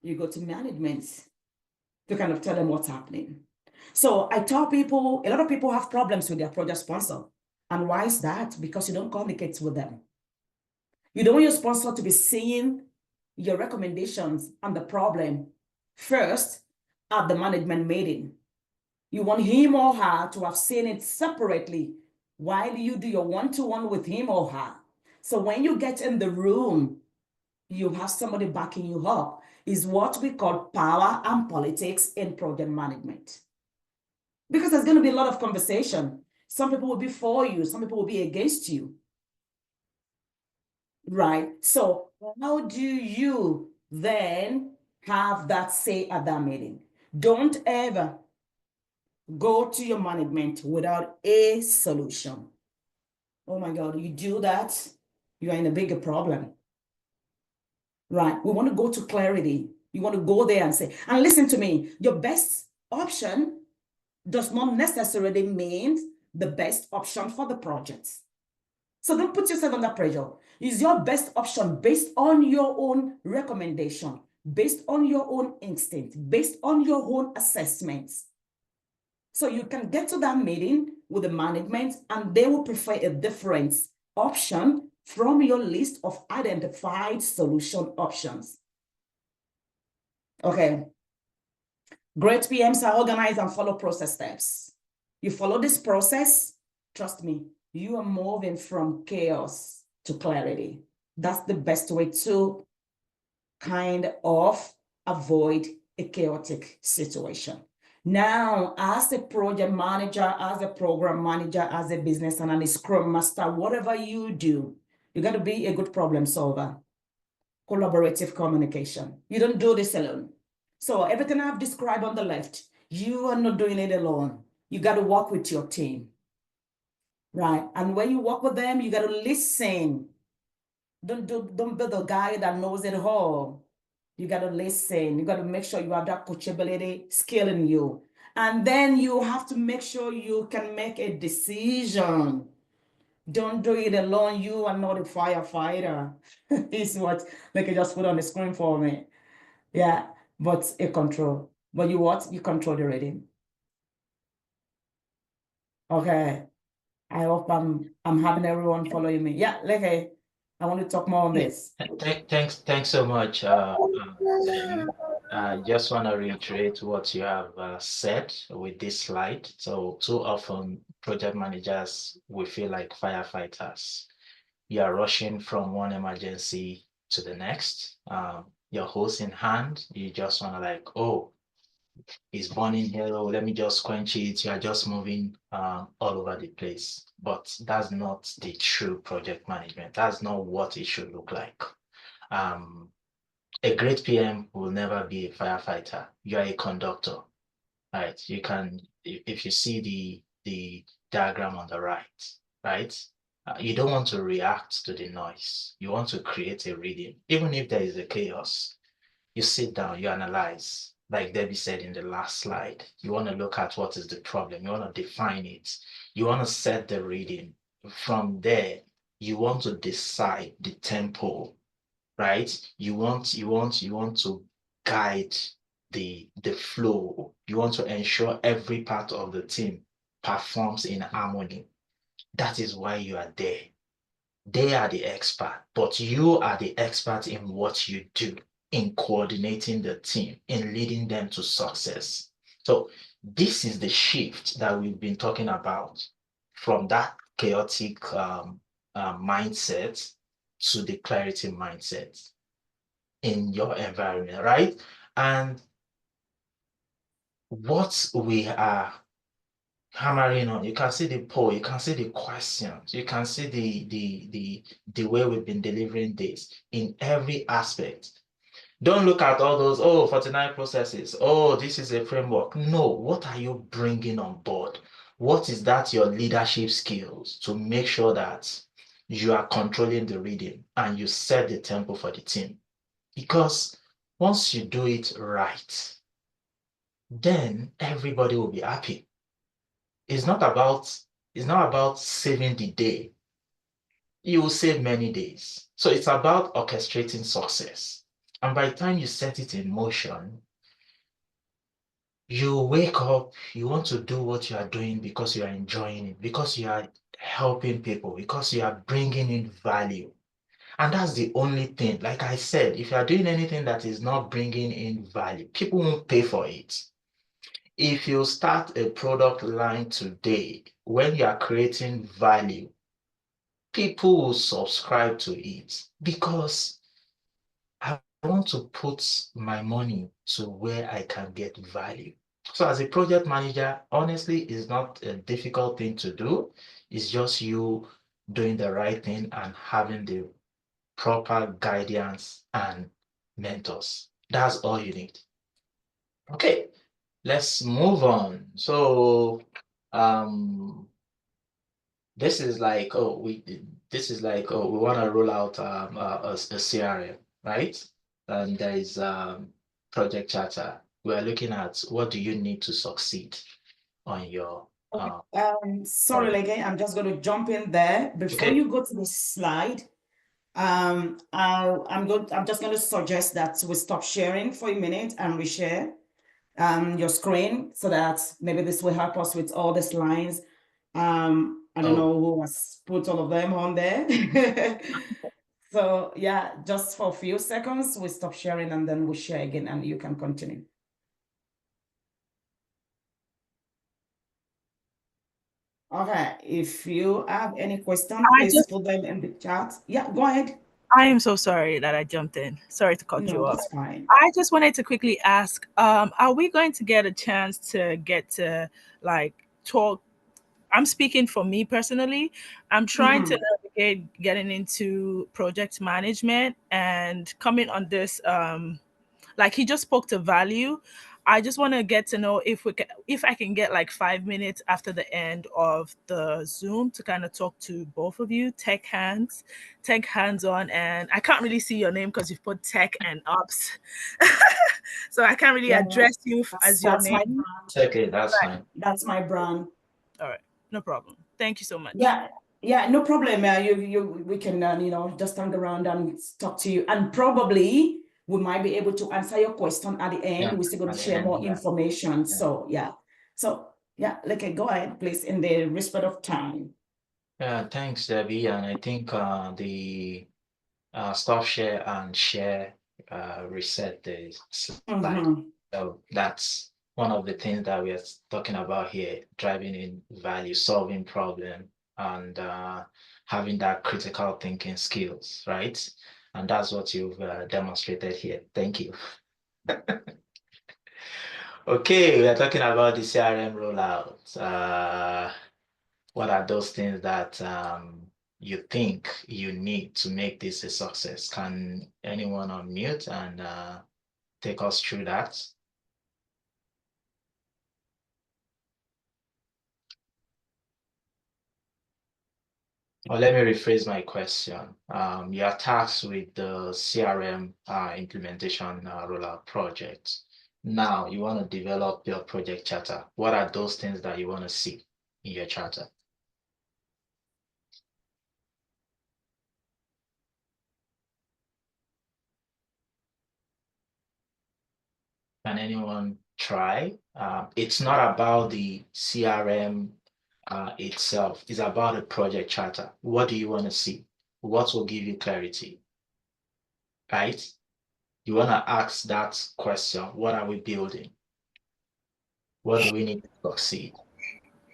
you go to management to kind of tell them what's happening. So I tell people, a lot of people have problems with their project sponsor. And why is that? Because you don't communicate with them. You don't want your sponsor to be seeing your recommendations and the problem first at the management meeting. You want him or her to have seen it separately while you do your one-to-one with him or her. So when you get in the room, you have somebody backing you up. Is what we call power and politics in project management. Because there's going to be a lot of conversation. Some people will be for you, some people will be against you. Right? So how do you then have that say at that meeting? Don't ever go to your management without a solution. Oh my God, you do that, you're in a bigger problem. Right? We want to go to clarity. You want to go there and say, and listen to me, your best option does not necessarily mean the best option for the project. So don't put yourself under pressure. Is your best option based on your own recommendation, based on your own instinct, based on your own assessments. So you can get to that meeting with the management and they will prefer a different option from your list of identified solution options. Okay. Great PMs are organized and follow process steps. You follow this process, trust me, you are moving from chaos to clarity. That's the best way to kind of avoid a chaotic situation. Now, as a project manager, as a program manager, as a business analyst, scrum master, whatever you do, you got to be a good problem solver. Collaborative communication. You don't do this alone. So everything I've described on the left, you are not doing it alone. You got to work with your team, right? And when you work with them, you got to listen. Don't be the guy that knows it all. You got to listen. You got to make sure you have that coachability skill in you. And then you have to make sure you can make a decision. Don't do it alone. You are not a firefighter. Is what they can just put on the screen for me. Yeah, but a control. But you what? You control the reading. Okay. I hope I'm having everyone following me. Yeah, okay. I want to talk more on this. Thanks so much, Debbie. I just want to reiterate what you have said with this slide. So too often, project managers will feel like firefighters. You are rushing from one emergency to the next. Your hose in hand, you just want to like, oh, it's burning here. Oh, let me just quench it. You are just moving all over the place. But that's not the true project management. That's not what it should look like. Um, a great PM will never be a firefighter. You are a conductor, right? You can, if you see the diagram on the right? You don't want to react to the noise. You want to create a rhythm, even if there is a chaos. You sit down, you analyze. Like Debbie said in the last slide, you want to look at what is the problem. You want to define it. You want to set the rhythm. From there, you want to decide the tempo, right? You want to guide the flow. You want to ensure every part of the team performs in harmony. That is why you are there. They are the expert, but you are the expert in what you do, in coordinating the team, in leading them to success. So this is the shift that we've been talking about, from that chaotic mindset to the clarity mindset in your environment, right? And what we are hammering on, you can see the poll, you can see the questions, you can see the way we've been delivering this in every aspect. Don't look at all those, oh, 49 processes, oh, this is a framework. No, what are you bringing on board? What is that your leadership skills to make sure that you are controlling the rhythm and you set the tempo for the team? Because once you do it right, then everybody will be happy. It's not about saving the day. You will save many days. So it's about orchestrating success. And by the time you set it in motion, you wake up, you want to do what you are doing because you are enjoying it, because you are helping people, because you are bringing in value. And that's the only thing. Like I said, if you are doing anything that is not bringing in value, people won't pay for it. If you start a product line today, when you are creating value, people will subscribe to it because I want to put my money to where I can get value. So as a project manager, honestly, it's not a difficult thing to do. It's just you doing the right thing and having the proper guidance and mentors. That's all you need. Okay, let's move on. So this is like, we want to roll out a CRM, right? And there is project charter. We are looking at what do you need to succeed on your Sorry, again, I'm just going to jump in there before Okay. you go to the slide. I'm just going to suggest that we stop sharing for a minute and reshare your screen so that maybe this will help us with all these lines. I don't know who has put all of them on there. So yeah, just for a few seconds, we stop sharing and then we share again and you can continue. Okay, if you have any questions, please put them in the chat. Yeah, go ahead. I am so sorry that I jumped in. Sorry to cut you off. That's fine. I just wanted to quickly ask, are we going to get a chance to get to like talk? I'm speaking for me personally. I'm trying to navigate getting into project management and coming on this like he just spoke to value. I just want to get to know if I can get like 5 minutes after the end of the Zoom to kind of talk to both of you, tech hands on, and I can't really see your name because you've put tech and ops, so I can't really address you as your name. Okay, that's fine. That's my brand. All right, no problem. Thank you so much. Yeah, no problem. We can just turn around and talk to you, and probably we might be able to answer your question at the end. We're still going to share more information. So okay, go ahead, please, in the respect of time. Yeah, thanks, Debbie. And I think stop share and share, reset the slide. So that's one of the things that we are talking about here, driving in value, solving problem, and having that critical thinking skills, right? And that's what you've demonstrated here. Thank you. Okay, we are talking about the CRM rollout. What are those things that you think you need to make this a success? Can anyone unmute and take us through that? Or let me rephrase my question. You are tasked with the CRM implementation rollout project. Now you want to develop your project charter. What are those things that you want to see in your charter? Can anyone try? It's not about the CRM itself. It's about a project charter. What do you want to see? What will give you clarity? Right? You want to ask that question. What are we building? What do we need to succeed?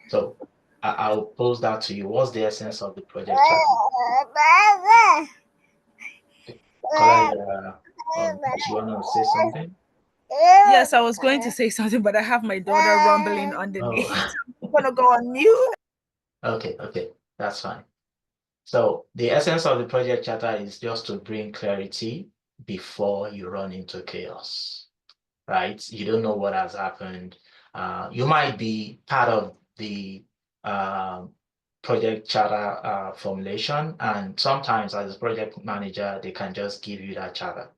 So I'll pose that to you. What's the essence of the project charter? Kola, you want to say something? Yes, I was going to say something, but I have my daughter rumbling underneath. Oh. I'm gonna go on mute. Okay, that's fine. So the essence of the project charter is just to bring clarity before you run into chaos, right? You don't know what has happened. You might be part of the project charter formulation, and sometimes as a project manager, they can just give you that charter.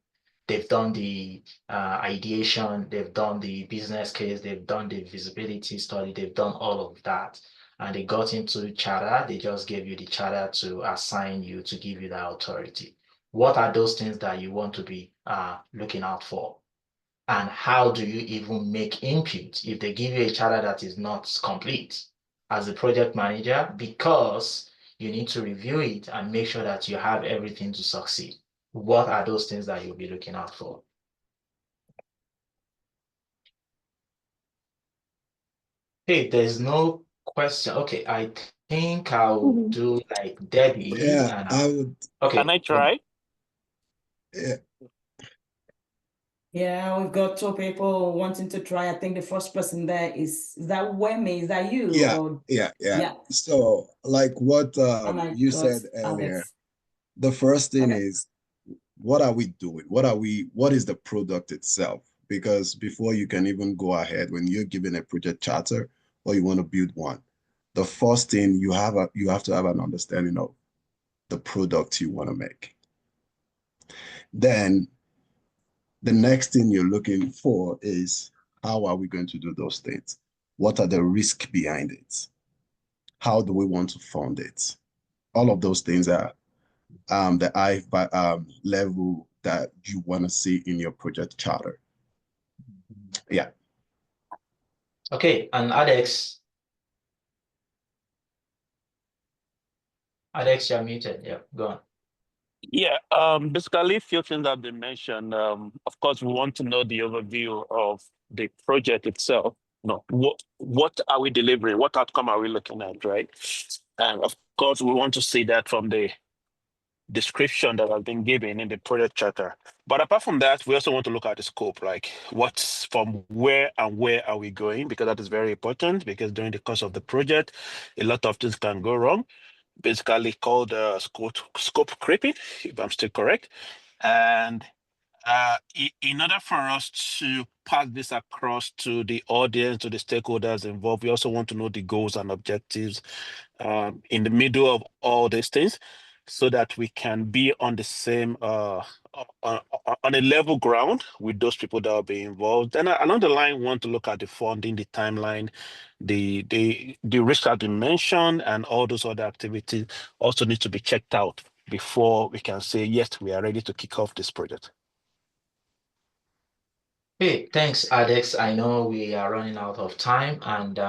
They've done the ideation, they've done the business case, they've done the visibility study, they've done all of that. And they got into charter, they just gave you the charter to assign you, to give you the authority. What are those things that you want to be looking out for? And how do you even make input if they give you a charter that is not complete as a project manager? Because you need to review it and make sure that you have everything to succeed. What are those things that you'll be looking out for? Hey, there's no question. Okay, I think I'll do like Debbie. Yeah, And I would. okay. Can I try? Yeah, Yeah, we've got two people wanting to try. I think the first person there is that Wemi? Is that you? yeah, Or yeah. So, like what and I you got said earlier, Alex. the first thing Okay. is, what are we doing? What is the product itself? Because before you can even go ahead, when you're given a project charter or you want to build one, the first thing you have to have an understanding of the product you want to make. Then the next thing you're looking for is, how are we going to do those things? What are the risks behind it? How do we want to fund it? All of those things are the I level that you want to see in your project charter. Yeah. Okay, and Alex, you're muted. Yeah, go on. Yeah, basically, a few things have been mentioned. Of course, we want to know the overview of the project itself. No, what are we delivering? What outcome are we looking at, right? And of course, we want to see that from the description that has been given in the project charter. But apart from that, we also want to look at the scope, like what's from where and where are we going, because that is very important, because during the course of the project, a lot of things can go wrong, basically called scope creeping, if I'm still correct. And in order for us to pass this across to the audience, to the stakeholders involved, we also want to know the goals and objectives in the middle of all these things, so that we can be on the same on a level ground with those people that will be involved. And along the line, we want to look at the funding, the timeline, the risk has been mentioned, and all those other activities also need to be checked out before we can say, yes, we are ready to kick off this project. Hey, thanks, Alex. I know we are running out of time, and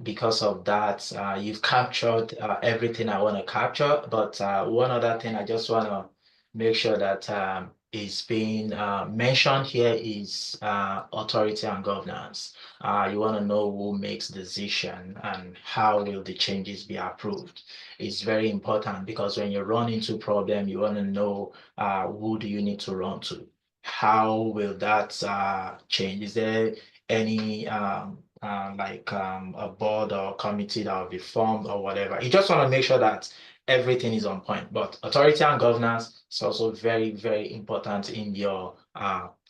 because of that, you've captured everything I want to capture. But one other thing I just want to make sure that is being mentioned here is authority and governance. You want to know who makes decision and how will the changes be approved. It's very important because when you run into problem, you want to know who do you need to run to. How will that change? Is there any a board or committee that will be formed or whatever? You just want to make sure that everything is on point. But authority and governance is also very, very important in your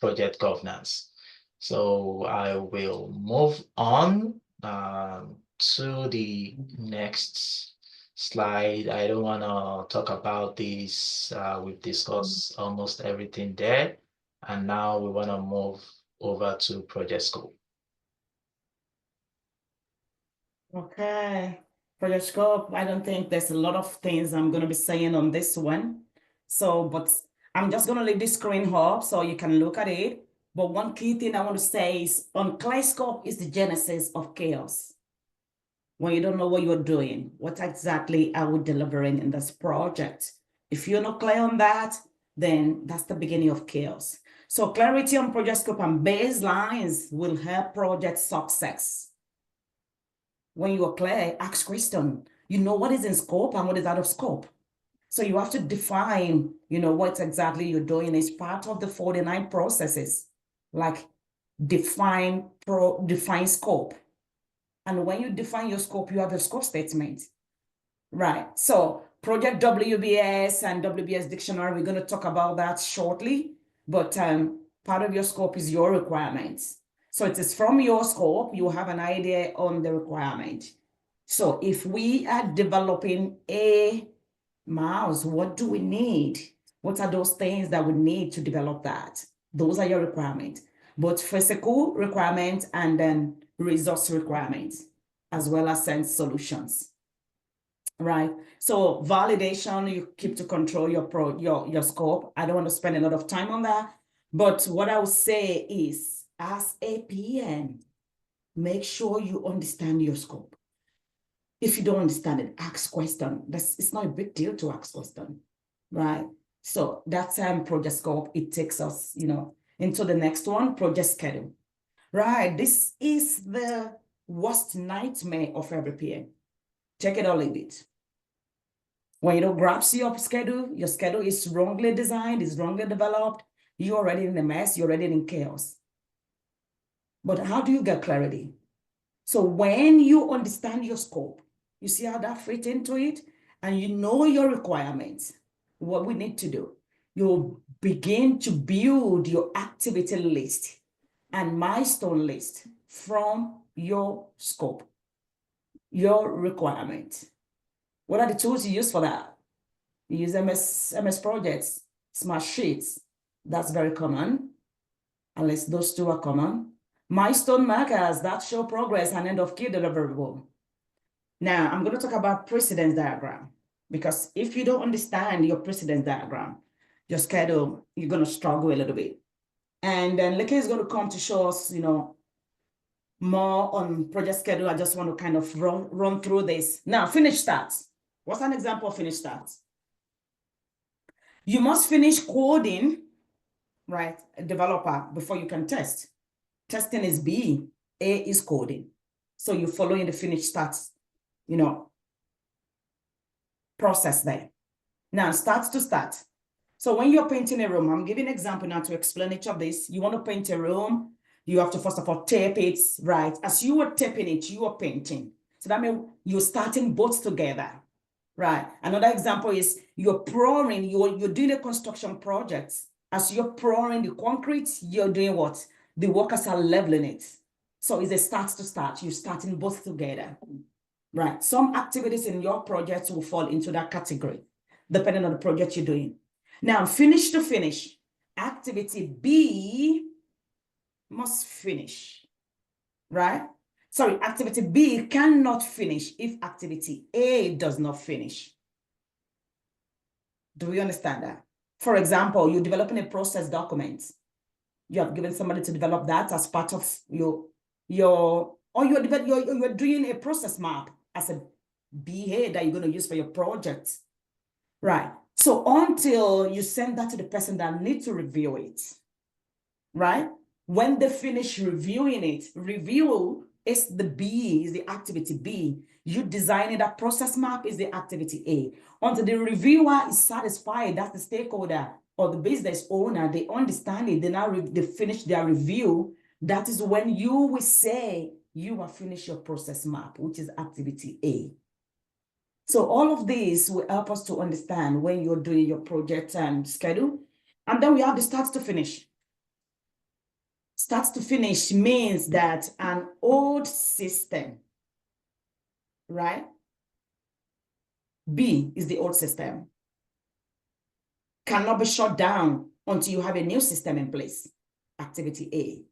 project governance. So I will move on to the next slide. I don't want to talk about this. We've discussed almost everything there. And now we want to move over to project scope. Okay, project scope, I don't think there's a lot of things I'm going to be saying on this one. So, but I'm just going to leave this screen up so you can look at it. But one key thing I want to say is unclear scope is the genesis of chaos. When you don't know what you're doing, what exactly are we delivering in this project? If you're not clear on that, then that's the beginning of chaos. So clarity on project scope and baselines will help project success. When you are clear, ask question. You know what is in scope and what is out of scope. So you have to define, what exactly you're doing is part of the 49 processes, like define scope. And when you define your scope, you have a scope statement, right? So project WBS and WBS dictionary, we're going to talk about that shortly, but part of your scope is your requirements. So it is from your scope, you have an idea on the requirement. So if we are developing a mouse, what do we need? What are those things that we need to develop that? Those are your requirements, both physical requirements and then resource requirements, as well as sense solutions, right? So validation, you keep to control your scope. I don't want to spend a lot of time on that, but what I would say is, as a PM, make sure you understand your scope. If you don't understand it, ask question. It's not a big deal to ask question, right? So that's project scope. It takes us, into the next one, project schedule. Right, this is the worst nightmare of every PM. Take it or leave it. When you don't grasp your schedule is wrongly designed, is wrongly developed, you're already in a mess, you're already in chaos. But how do you get clarity? So when you understand your scope, you see how that fits into it, and you know your requirements, what we need to do, you'll begin to build your activity list and milestone list from your scope, your requirement. What are the tools you use for that? You use MS Projects, Smart Sheets. That's very common, unless those two are common. Milestone markers that show progress and end of key deliverable. Now, I'm going to talk about precedence diagram, because if you don't understand your precedence diagram, your schedule, you're going to struggle a little bit. And then Leke is going to come to show us, more on project schedule. I just want to kind of run through this. Now, finish starts. What's an example of finish starts? You must finish coding, right, a developer, before you can test. Testing is B, A is coding. So you're following the finish starts, process there. Now, starts to start. So when you're painting a room, I'm giving an example now to explain each of this. You want to paint a room, you have to first of all tape it, right? As you were taping it, you are painting. So that means you're starting both together, right? Another example is you're pouring, you're doing a construction project. As you're pouring the concrete, you're doing what? The workers are leveling it. So it's a start to start. You're starting both together, right? Some activities in your project will fall into that category, depending on the project you're doing. Now, finish to finish. Activity B must finish, right? Sorry, activity B cannot finish if activity A does not finish. Do we understand that? For example, you're developing a process document. You have given somebody to develop that as part of you're doing a process map as a BA that you're going to use for your project. Right. So until you send that to the person that needs to review it, right? When they finish reviewing it, review is the B, is the activity B. You designing that process map is the activity A. Until the reviewer is satisfied, that's the stakeholder or the business owner, they understand it, they finish their review. That is when you will say you have finished your process map, which is activity A. So all of these will help us to understand when you're doing your project schedule. And then we have the start to finish. Start to finish means that an old system, right? B is the old system, cannot be shut down until you have a new system in place, activity A.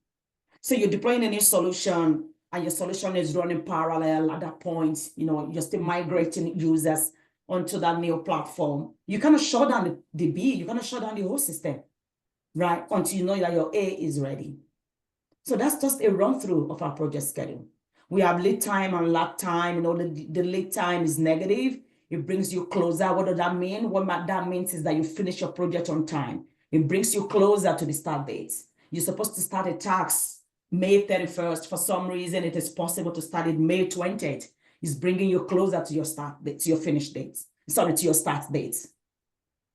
So you're deploying a new solution and your solution is running parallel at that point, you're still migrating users onto that new platform. You cannot shut down the B, you cannot shut down the whole system, right? Until you know that your A is ready. So that's just a run through of our project schedule. We have lead time and lag time. The lead time is negative. It brings you closer. What does that mean? What that means is that you finish your project on time. It brings you closer to the start date. You're supposed to start a task May 31st. For some reason, it is possible to start it May 20th. It's bringing you closer to your start date, to your finish date. Sorry, to your start date.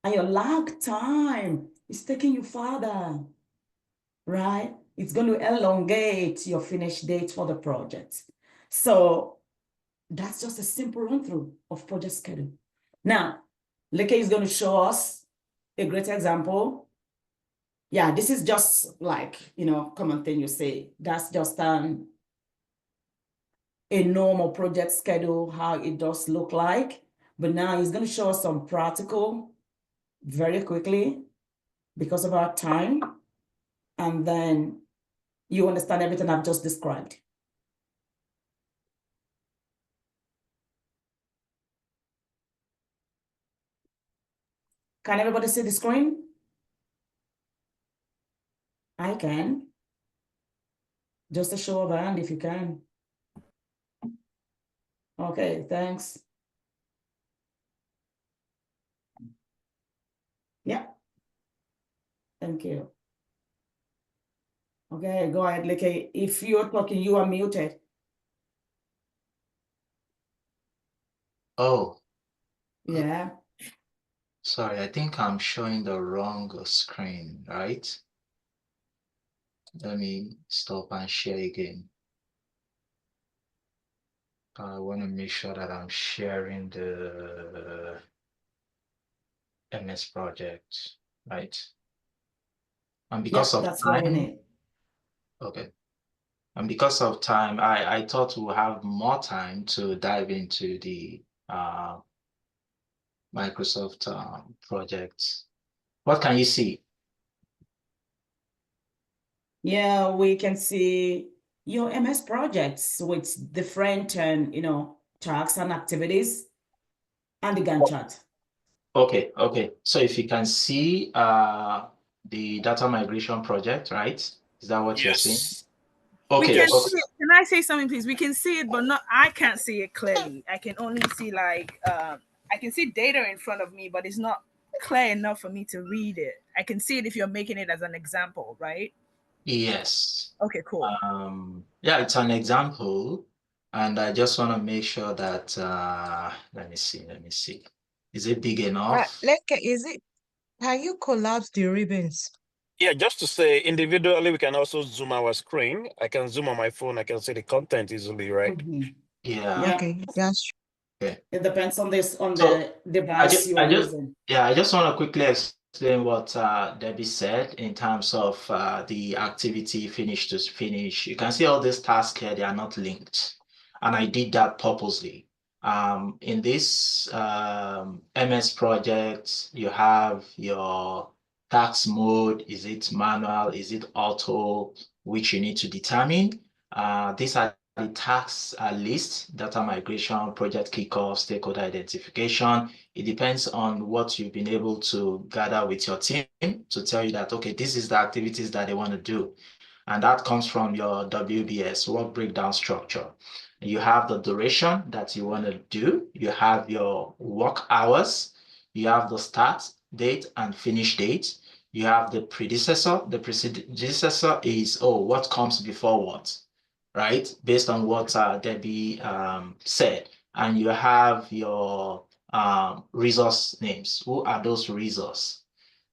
And your lag time is taking you farther, right? It's going to elongate your finish date for the project. So that's just a simple run through of project schedule. Now, Leke is going to show us a great example. Yeah, this is just like, common thing you say. That's just a normal project schedule, how it does look like. But now he's going to show us some practical very quickly because of our time. And then you understand everything I've just described. Can everybody see the screen? I can. Just a show of hand if you can. Okay, thanks. Yeah. Thank you. Okay, go ahead, Leke. If you're talking, you are muted. Oh, Yeah. sorry, I think I'm showing the wrong screen, right? Let me stop and share again. I want to make sure that I'm sharing the MS project, right? And because Yeah, of that's what we time, need. okay. And because of time, I thought we'll have more time to dive into the Microsoft projects. What can you see? Yeah, we can see your MS projects with different, tasks and activities and the Gantt chart. Okay. So if you can see the data migration project, right? Is that what you're saying? We Okay. can see it. Can I say something, please? We can see it, but I can't see it clearly. I can only see I can see data in front of me, but it's not clear enough for me to read it. I can see it if you're making it as an example, right? Yes. Okay, cool. Yeah, it's an example, and I just want to make sure that let me see. Is it big enough? Can you collapse the ribbons? Yeah, just to say individually, we can also zoom our screen. I can zoom on my phone. I can see the content easily, right? Yeah. Okay, that's Okay. It depends on So the device you're using. I just want to quickly explain what Debbie said in terms of the activity finish to finish. You can see all these tasks here, they are not linked. And I did that purposely. In this MS project, you have your task mode. Is it manual? Is it auto? Which you need to determine. These are the tasks list, data migration, project kickoff, stakeholder identification. It depends on what you've been able to gather with your team to tell you that, okay, this is the activities that they want to do. And that comes from your WBS, work breakdown structure. You have the duration that you want to do. You have your work hours. You have the start date and finish date. You have the predecessor. The predecessor is, oh, what comes before what, right? Based on what Debbie said. And you have your resource names. Who are those resources?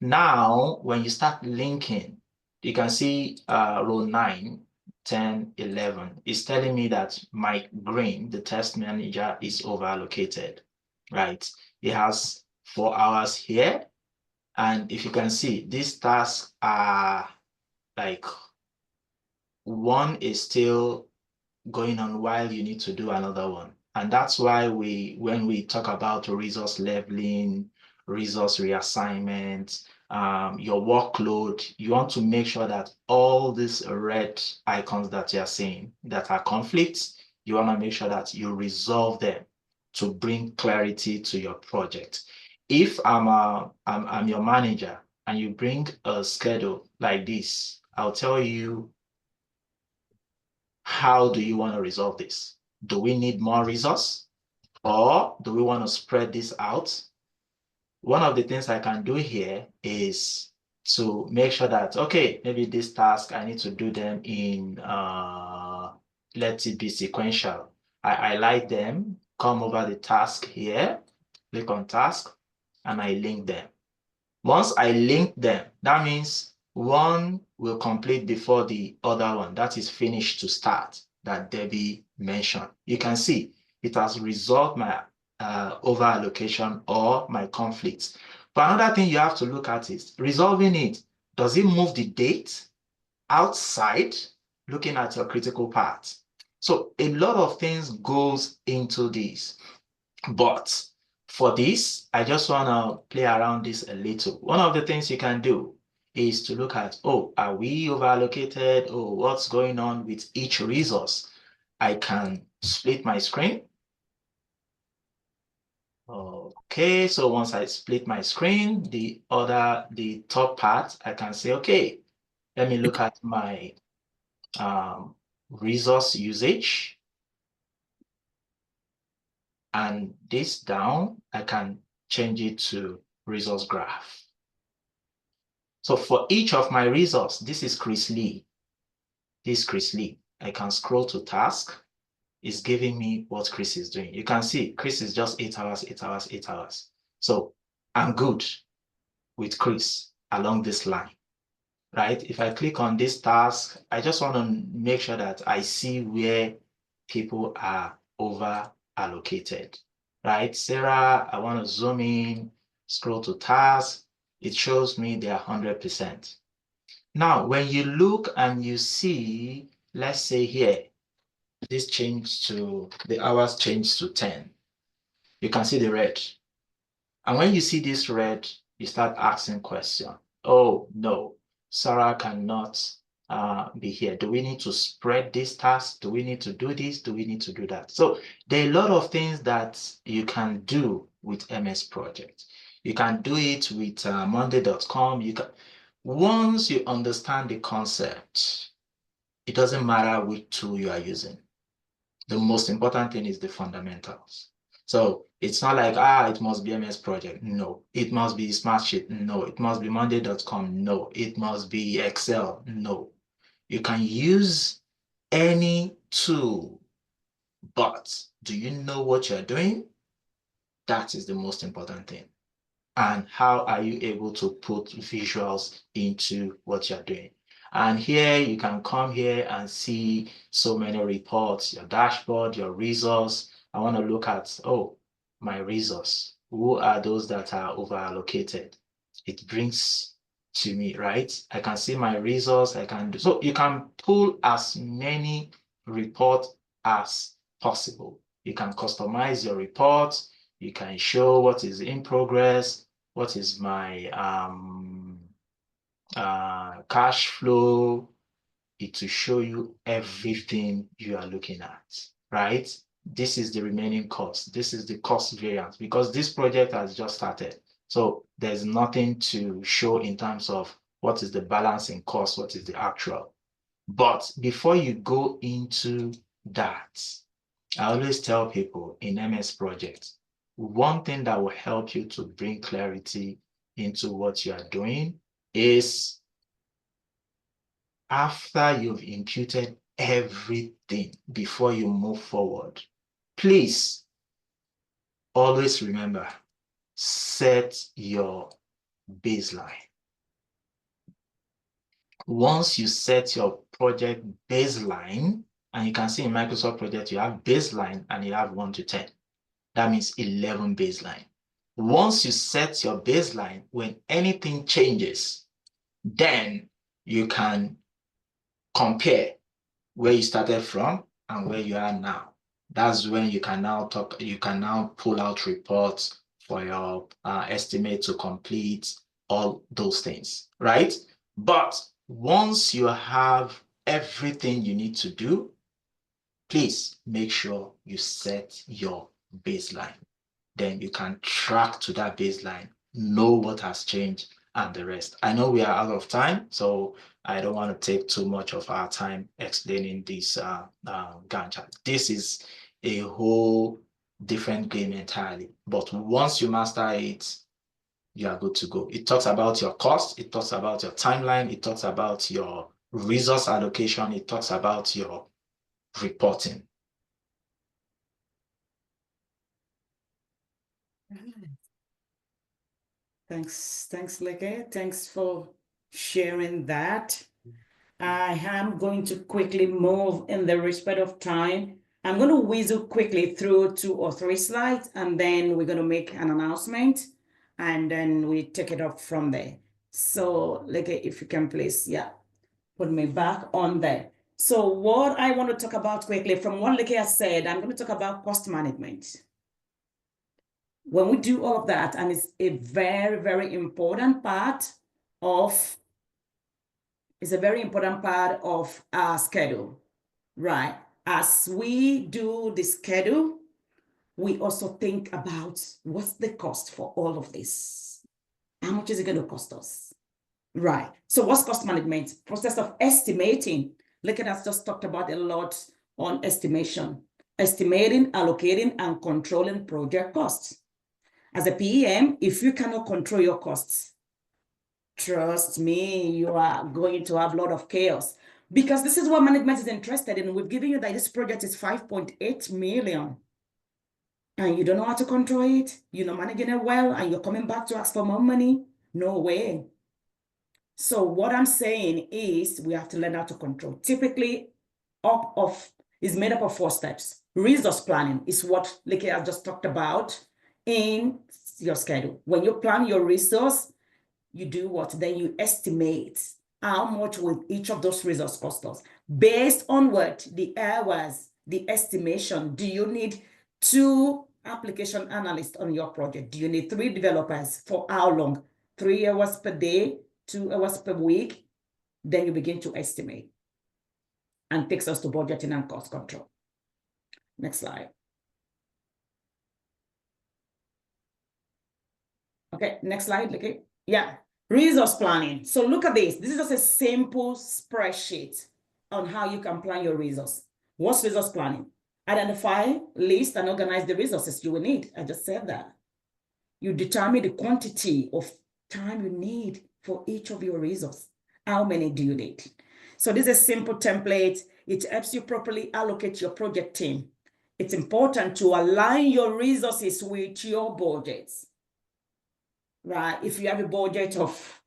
Now, when you start linking, you can see row 9, 10, 11 is telling me that Mike Green, the test manager, is overallocated, right? It has 4 hours here. And if you can see, these tasks are like one is still going on while you need to do another one. And that's why when we talk about resource leveling, resource reassignment, your workload, you want to make sure that all these red icons that you're seeing that are conflicts, you want to make sure that you resolve them to bring clarity to your project. If I'm your manager and you bring a schedule like this, I'll tell you, how do you want to resolve this? Do we need more resource, or do we want to spread this out? One of the things I can do here is to make sure that, okay, maybe this task, I need to do them in, let it be sequential. I highlight them, come over the task here, click on task, and I link them. Once I link them, that means one will complete before the other one. That is finished to start that Debbie mentioned. You can see it has resolved my over allocation or my conflicts. But another thing you have to look at is resolving it. Does it move the date outside looking at your critical part? So a lot of things goes into this. But for this, I just want to play around this a little. One of the things you can do is to look at, oh, are we over allocated? Oh, what's going on with each resource? I can split my screen. Okay, so once I split my screen, the top part, I can say, okay, let me look at my resource usage. And this down, I can change it to resource graph. So for each of my resource, this is Chris Lee. This is Chris Lee. I can scroll to task. It's giving me what Chris is doing. You can see Chris is just 8 hours, 8 hours, 8 hours. So I'm good with Chris along this line, right? If I click on this task, I just want to make sure that I see where people are over allocated, right? Sarah, I want to zoom in, scroll to task. It shows me they are 100%. Now, when you look and you see, let's say here, this changed to, the hours changed to 10. You can see the red. And when you see this red, you start asking questions. Oh, no, Sarah cannot be here. Do we need to spread this task? Do we need to do this? Do we need to do that? So there are a lot of things that you can do with MS Project. You can do it with Monday.com. Once you understand the concept, it doesn't matter which tool you are using. The most important thing is the fundamentals. So it's not like, it must be MS Project. No. It must be Smartsheet. No. It must be Monday.com. No. It must be Excel. No. You can use any tool, but do you know what you're doing? That is the most important thing. And how are you able to put visuals into what you're doing? And here you can come here and see so many reports, your dashboard, your resource. I want to look at, oh, my resource. Who are those that are over allocated? It brings to me, right? I can see my resource. So you can pull as many reports as possible. You can customize your reports. You can show what is in progress, what is my cash flow. It will show you everything you are looking at, right? This is the remaining cost. This is the cost variance because this project has just started. So there's nothing to show in terms of what is the balance in cost, what is the actual. But before you go into that, I always tell people in MS Project, one thing that will help you to bring clarity into what you are doing is after you've imputed everything before you move forward, please always remember, set your baseline. Once you set your project baseline, and you can see in Microsoft Project, you have baseline and you have 1 to 10. That means 11 baseline. Once you set your baseline, when anything changes, then you can compare where you started from and where you are now. That's when you can now pull out reports for your estimate to complete all those things, right? But once you have everything you need to do, please make sure you set your baseline. Then you can track to that baseline, know what has changed and the rest. I know we are out of time, so I don't want to take too much of our time explaining this Gantt chart. This is a whole different game entirely. But once you master it, you are good to go. It talks about your cost, it talks about your timeline, it talks about your resource allocation, it talks about your reporting. Thanks, Leke. Thanks for sharing that. I am going to quickly move in the respect of time. I'm going to whizzle quickly through 2 or 3 slides, and then we're going to make an announcement, and then we take it up from there. So, Leke, if you can please, put me back on there. So what I want to talk about quickly, from what Leke has said, I'm going to talk about cost management. When we do all of that, and it's a very, very important part of, our schedule, right? As we do the schedule, we also think about what's the cost for all of this? How much is it going to cost us? Right. So what's cost management? Process of estimating. Look at us just talked about a lot on estimation. Estimating, allocating, and controlling project costs. As a PM, if you cannot control your costs, trust me, you are going to have a lot of chaos, because this is what management is interested in. We've given you that this project is 5.8 million. And you don't know how to control it, you're not managing it well, and you're coming back to ask for more money? No way. So what I'm saying is we have to learn how to control. Typically, is made up of 4 steps. Resource planning is what Leke has just talked about in your schedule. When you plan your resource, you do what? Then you estimate how much will each of those resources cost us. Based on what? The hours, the estimation. Do you need 2 application analysts on your project? Do you need 3 developers? For how long? 3 hours per day, 2 hours per week? Then you begin to estimate. And takes us to budgeting and cost control. Next slide. Okay, next slide. Okay. Yeah, resource planning. So look at this. This is just a simple spreadsheet on how you can plan your resource. What's resource planning? Identify, list, and organize the resources you will need. I just said that. You determine the quantity of time you need for each of your resources. How many do you need? So this is a simple template. It helps you properly allocate your project team. It's important to align your resources with your budgets. Right? If you have a budget of,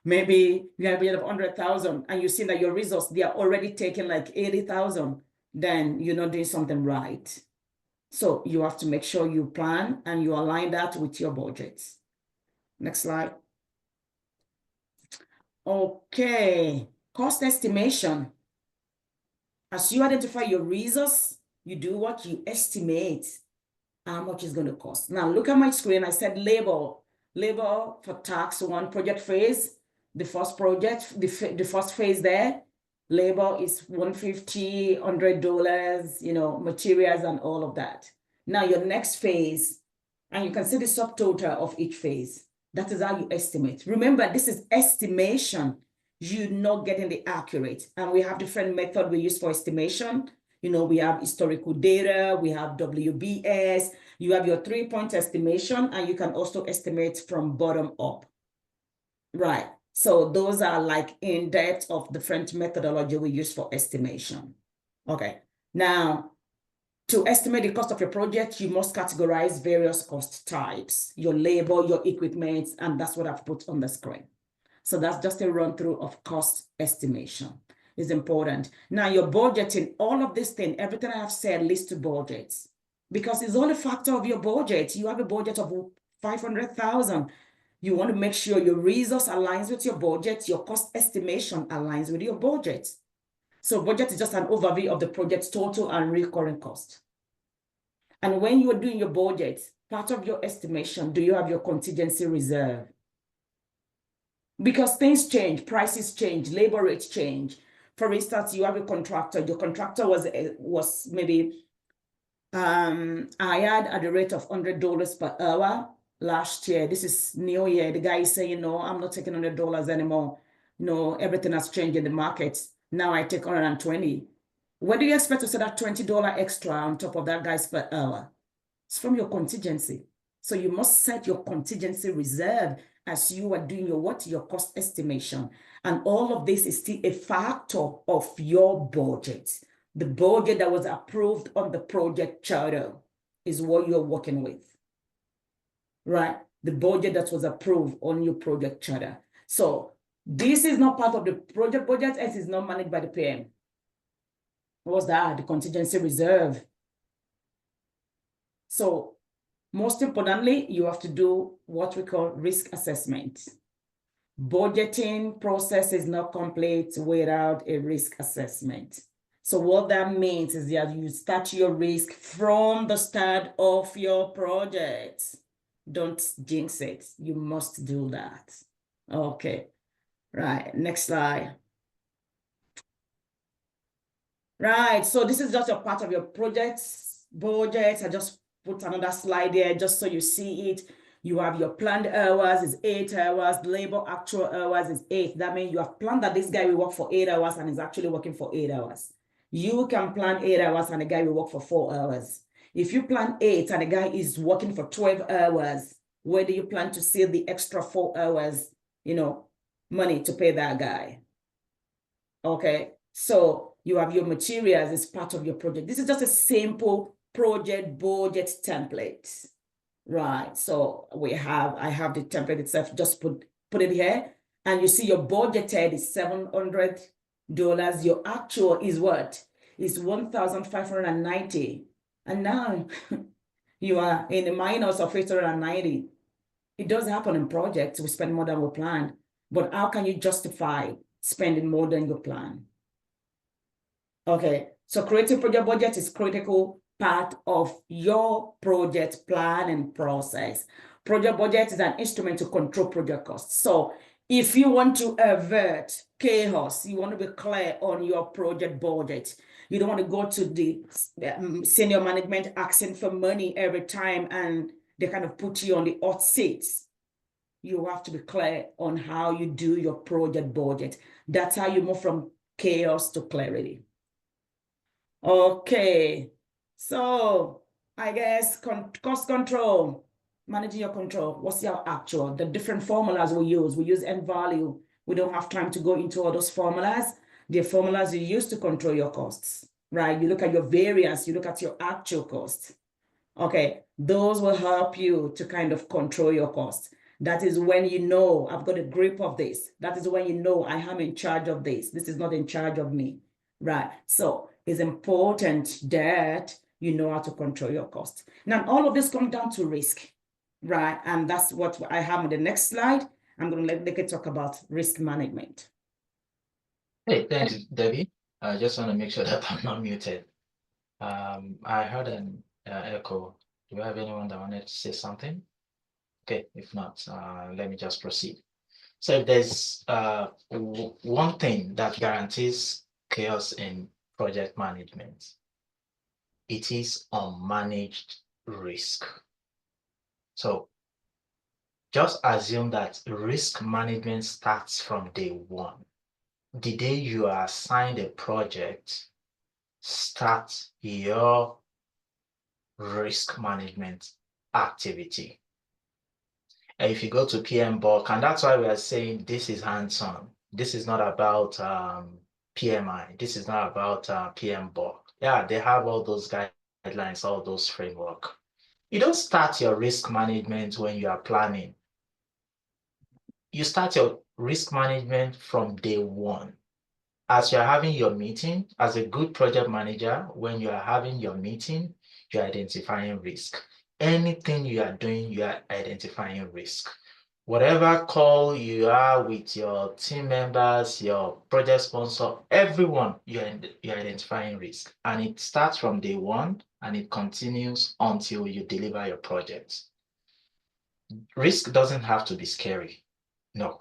maybe you have a budget of 100,000 and you see that your resource, they are already taking like 80,000, then you're not doing something right. So you have to make sure you plan and you align that with your budgets. Next slide. Okay, cost estimation. As you identify your resource, you do what? You estimate how much it's going to cost. Now look at my screen. I said labor for tax 1 project phase. The first project, the first phase there, labor is $150, $100, you know, materials and all of that. Now your next phase, and you can see the subtotal of each phase. That is how you estimate. Remember, this is estimation. You're not getting the accurate. And we have different methods we use for estimation. We have historical data, we have WBS, you have your 3-point estimation, and you can also estimate from bottom up. Right. So those are like in depth of different methodology we use for estimation. Okay. Now, to estimate the cost of your project, you must categorize various cost types, your labor, your equipment, and that's what I've put on the screen. So that's just a run through of cost estimation. Is important. Now your budgeting, all of this thing, everything I have said leads to budgets because it's all a factor of your budget. You have a budget of 500,000. You want to make sure your resource aligns with your budget, your cost estimation aligns with your budget. So budget is just an overview of the project's total and recurring cost. And when you are doing your budget, part of your estimation, do you have your contingency reserve? Because things change, prices change, labor rates change. For instance, you have a contractor, your contractor was maybe hired at the rate of $100 per hour last year. This is new year. The guy is saying, no, I'm not taking $100 anymore. No, everything has changed in the market. Now I take 120. Where do you expect to set that $20 extra on top of that guy's per hour? It's from your contingency. So you must set your contingency reserve as you are doing your cost estimation. And all of this is still a factor of your budget. The budget that was approved on the project charter is what you're working with, right? The budget that was approved on your project charter. So this is not part of the project budget, as is not managed by the PM. What's that? The contingency reserve. So most importantly, you have to do what we call risk assessment. Budgeting process is not complete without a risk assessment. So what that means is that you start your risk from the start of your project. Don't jinx it. You must do that. Okay. Right. Next slide. Right. So this is just a part of your project's budget. I just put another slide there just so you see it. You have your planned hours is 8 hours, labor actual hours is 8. That means you have planned that this guy will work for 8 hours and is actually working for 8 hours. You can plan 8 hours and the guy will work for 4 hours. If you plan 8 and the guy is working for 12 hours, where do you plan to save the extra 4 hours, money to pay that guy? Okay, so you have your materials as part of your project. This is just a simple project budget template. Right, so I have the template itself, just put it here, and you see your budgeted is $700. Your actual is what? Is 1,590. And now you are in the minus of 890. It does happen in projects, we spend more than we planned, but how can you justify spending more than you plan? Okay, so creating project budget is critical part of your project planning process. Project budget is an instrument to control project costs. So if you want to avert chaos, you want to be clear on your project budget. You don't want to go to the senior management asking for money every time and they kind of put you on the hot seats. You have to be clear on how you do your project budget. That's how you move from chaos to clarity. Okay, so I guess cost control, managing your control. What's your actual? The different formulas we use end value. We don't have time to go into all those formulas. The formulas you use to control your costs, right? You look at your variance, you look at your actual cost. Okay, those will help you to kind of control your costs. That is when you know I've got a grip of this. That is when you know I am in charge of this. This is not in charge of me, right? So it's important that you know how to control your costs. Now, all of this comes down to risk, right? And that's what I have on the next slide. I'm going to let Nicky talk about risk management. Hey, thanks, Debbie. I just want to make sure that I'm not muted. I heard an echo. Do we have anyone that wanted to say something? Okay, if not, let me just proceed. So if there's one thing that guarantees chaos in project management, it is unmanaged risk. So just assume that risk management starts from day one. The day you are assigned a project, start your risk management activity. And if you go to PMBOK, and that's why we are saying this is hands-on. This is not about PMI. This is not about PMBOK. Yeah, they have all those guidelines, all those framework. You don't start your risk management when you are planning. You start your risk management from day one. As you're having your meeting, as a good project manager, when you are having your meeting, you're identifying risk. Anything you are doing, you are identifying risk. Whatever call you are with your team members, your project sponsor, everyone, you're identifying risk. And it starts from day one and it continues until you deliver your project. Risk doesn't have to be scary. No.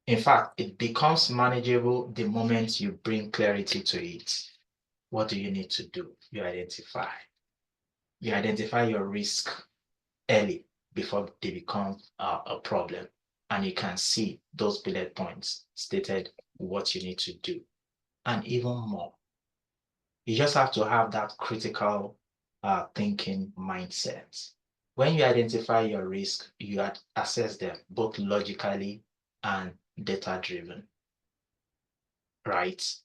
In fact, it becomes manageable the moment you bring clarity to it. What do you need to do? You identify. You identify your risk early before they become a problem. And you can see those bullet points stated what you need to do. And even more, you just have to have that critical thinking mindset. When you identify your risk, you assess them both logically and data-driven, right?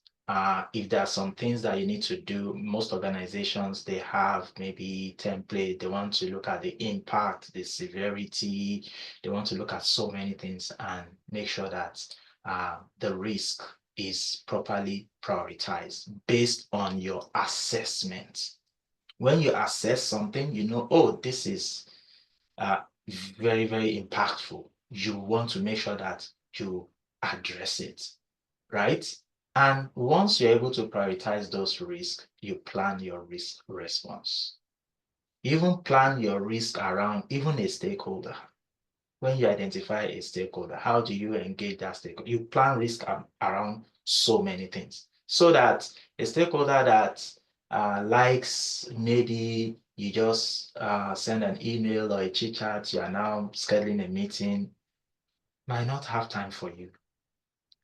If there are some things that you need to do, most organizations, they have maybe template, they want to look at the impact, the severity, they want to look at so many things and make sure that the risk is properly prioritized based on your assessment. When you assess something, you know, oh, this is very, very impactful. You want to make sure that you address it, right? And once you're able to prioritize those risks, you plan your risk response. You even plan your risk around even a stakeholder. When you identify a stakeholder, how do you engage that stakeholder? You plan risk around so many things so that a stakeholder that likes maybe you just send an email or a chit chat, you are now scheduling a meeting, might not have time for you.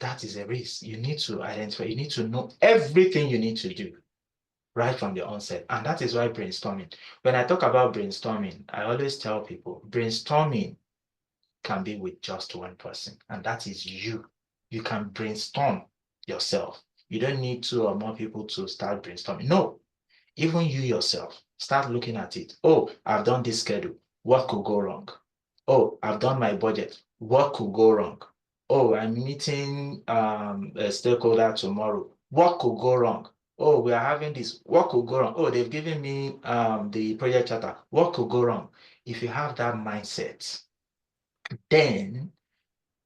That is a risk. You need to identify, you need to know everything you need to do right from the onset. And that is why brainstorming. When I talk about brainstorming, I always tell people brainstorming can be with just one person, and that is you. You can brainstorm yourself. You don't need two or more people to start brainstorming. No, even you yourself, start looking at it. Oh, I've done this schedule. What could go wrong? Oh, I've done my budget. What could go wrong? Oh, I'm meeting a stakeholder tomorrow. What could go wrong? Oh, we are having this. What could go wrong? Oh, they've given me the project charter. What could go wrong? If you have that mindset, then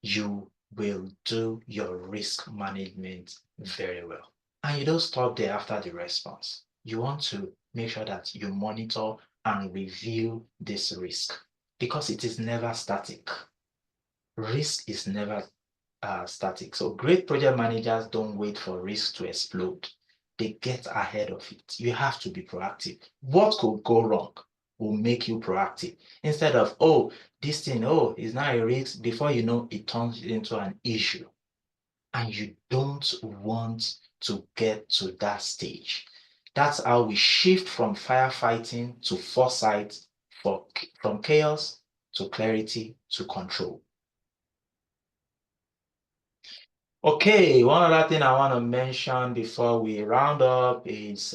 you will do your risk management very well. And you don't stop there after the response. You want to make sure that you monitor and review this risk because it is never static. Risk is never static. So great project managers don't wait for risk to explode. They get ahead of it. You have to be proactive. What could go wrong will make you proactive instead of, oh, this thing, oh, is not a risk. Before you know, it turns into an issue. And you don't want to get to that stage. That's how we shift from firefighting to foresight, from chaos to clarity to control. Okay, one other thing I want to mention before we round up is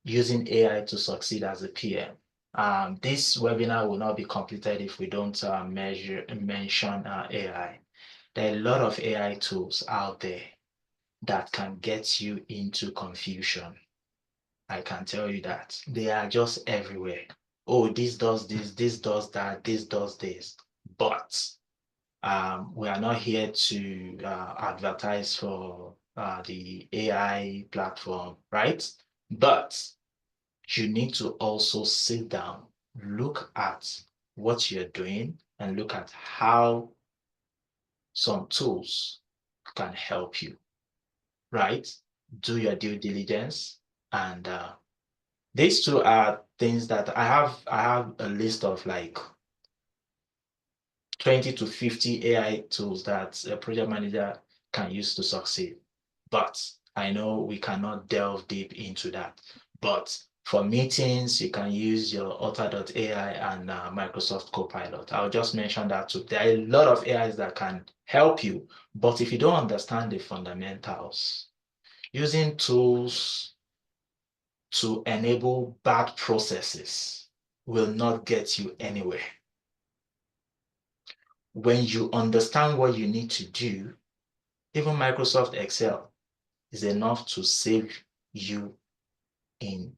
using AI to succeed as a PM. This webinar will not be completed if we don't mention AI. There are a lot of AI tools out there that can get you into confusion. I can tell you that. They are just everywhere. Oh, this does this does that, this does this. But we are not here to advertise for the AI platform, right? But you need to also sit down, look at what you're doing, and look at how some tools can help you, right? Do your due diligence. And these two are things that I have a list of like 20 to 50 AI tools that a project manager can use to succeed. But I know we cannot delve deep into that, but for meetings, you can use your Otter.ai and Microsoft Copilot. I'll just mention that too. There are a lot of AIs that can help you, but if you don't understand the fundamentals, using tools to enable bad processes will not get you anywhere. When you understand what you need to do, even Microsoft Excel is enough to save you in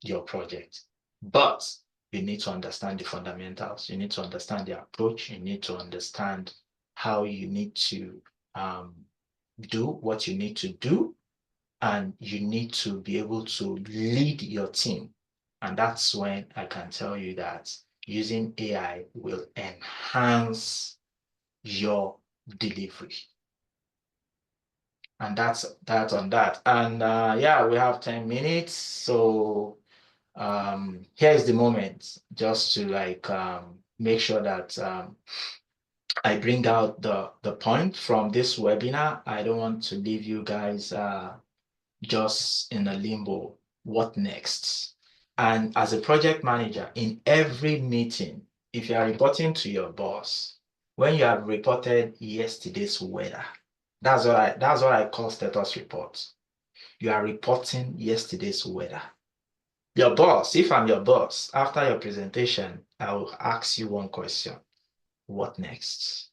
your project. But you need to understand the fundamentals. You need to understand the approach. You need to understand how you need to do what you need to do. And you need to be able to lead your team. And that's when I can tell you that using AI will enhance your delivery. And that's that on that. And yeah, we have 10 minutes. So here is the moment just to like make sure that I bring out the point from this webinar. I don't want to leave you guys just in a limbo. What next? And as a project manager, in every meeting, if you are reporting to your boss, when you have reported yesterday's weather, that's what I call status reports. You are reporting yesterday's weather. Your boss, if I'm your boss, after your presentation, I will ask you one question. What next?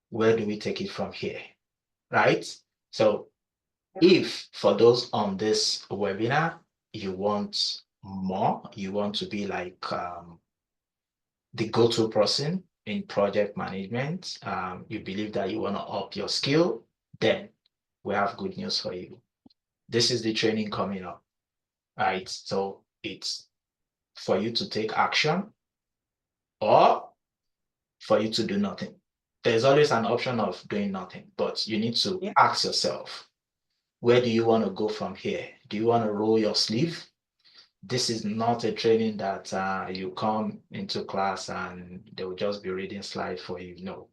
Where do we take it from here? Right? So if for those on this webinar, you want more, you want to be like the go-to person in project management, you believe that you want to up your skill, then we have good news for you. This is the training coming up, right? So it's for you to take action or for you to do nothing. There's always an option of doing nothing, but you need to ask yourself, where do you want to go from here? Do you want to roll your sleeve? This is not a training that you come into class and they will just be reading slides for you. No,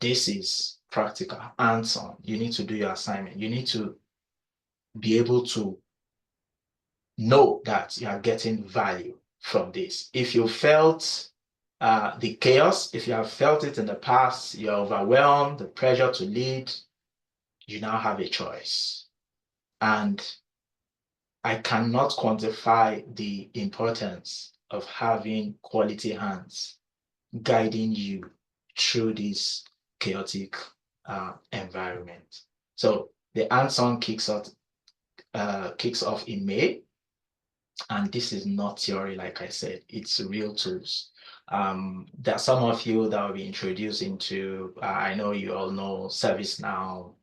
this is practical, hands-on. You need to do your assignment. You need to be able to know that you are getting value from this. If you felt the chaos, if you have felt it in the past, you're overwhelmed, the pressure to lead, you now have a choice. And I cannot quantify the importance of having quality hands guiding you through this chaotic environment. So the hands-on kicks off in May. And this is not theory, like I said, it's real tools. There are some of you that will be introduced into, I know you all know ServiceNow.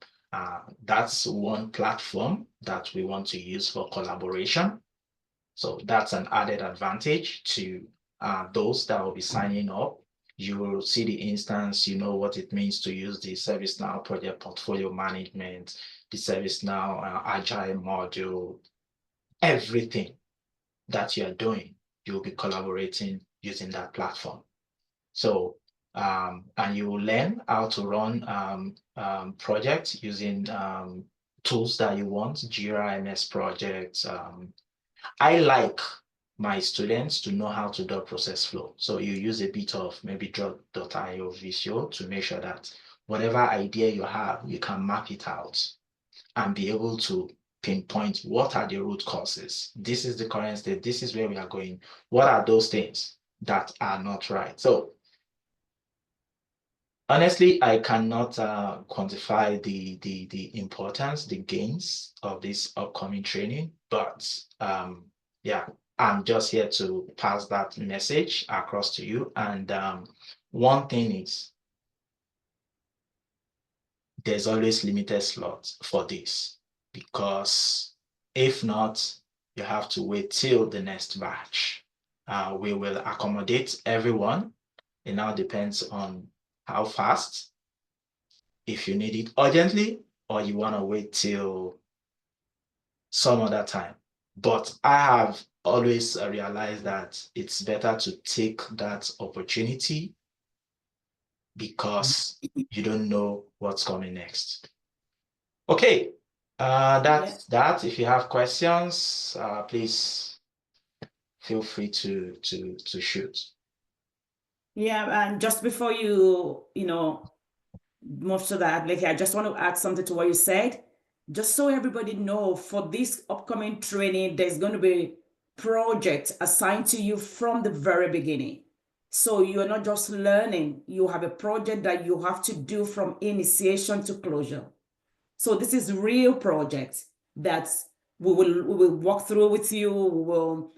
That's one platform that we want to use for collaboration. So that's an added advantage to those that will be signing up. You will see the instance, you know what it means to use the ServiceNow project portfolio management, the ServiceNow agile module, everything that you're doing, you'll be collaborating using that platform. So, and you will learn how to run projects using tools that you want, Jira, MS Projects. I like my students to know how to do process flow. So you use a bit of maybe Drop.io Visio to make sure that whatever idea you have, you can map it out and be able to pinpoint what are the root causes. This is the current state. This is where we are going. What are those things that are not right? So honestly, I cannot quantify the importance, the gains of this upcoming training, but yeah, I'm just here to pass that message across to you. And one thing is, there's always limited slots for this, because if not, you have to wait till the next batch. We will accommodate everyone. It now depends on how fast, if you need it urgently, or you want to wait till some other time. But I have always realized that it's better to take that opportunity because you don't know what's coming next. Okay, That's that. If you have questions, please feel free to shoot. Yeah, and just before you move to that, like, I just want to add something to what you said. Just so everybody know, for this upcoming training, there's going to be projects assigned to you from the very beginning. So you're not just learning, you have a project that you have to do from initiation to closure. So this is real project that we will walk through with you. We will,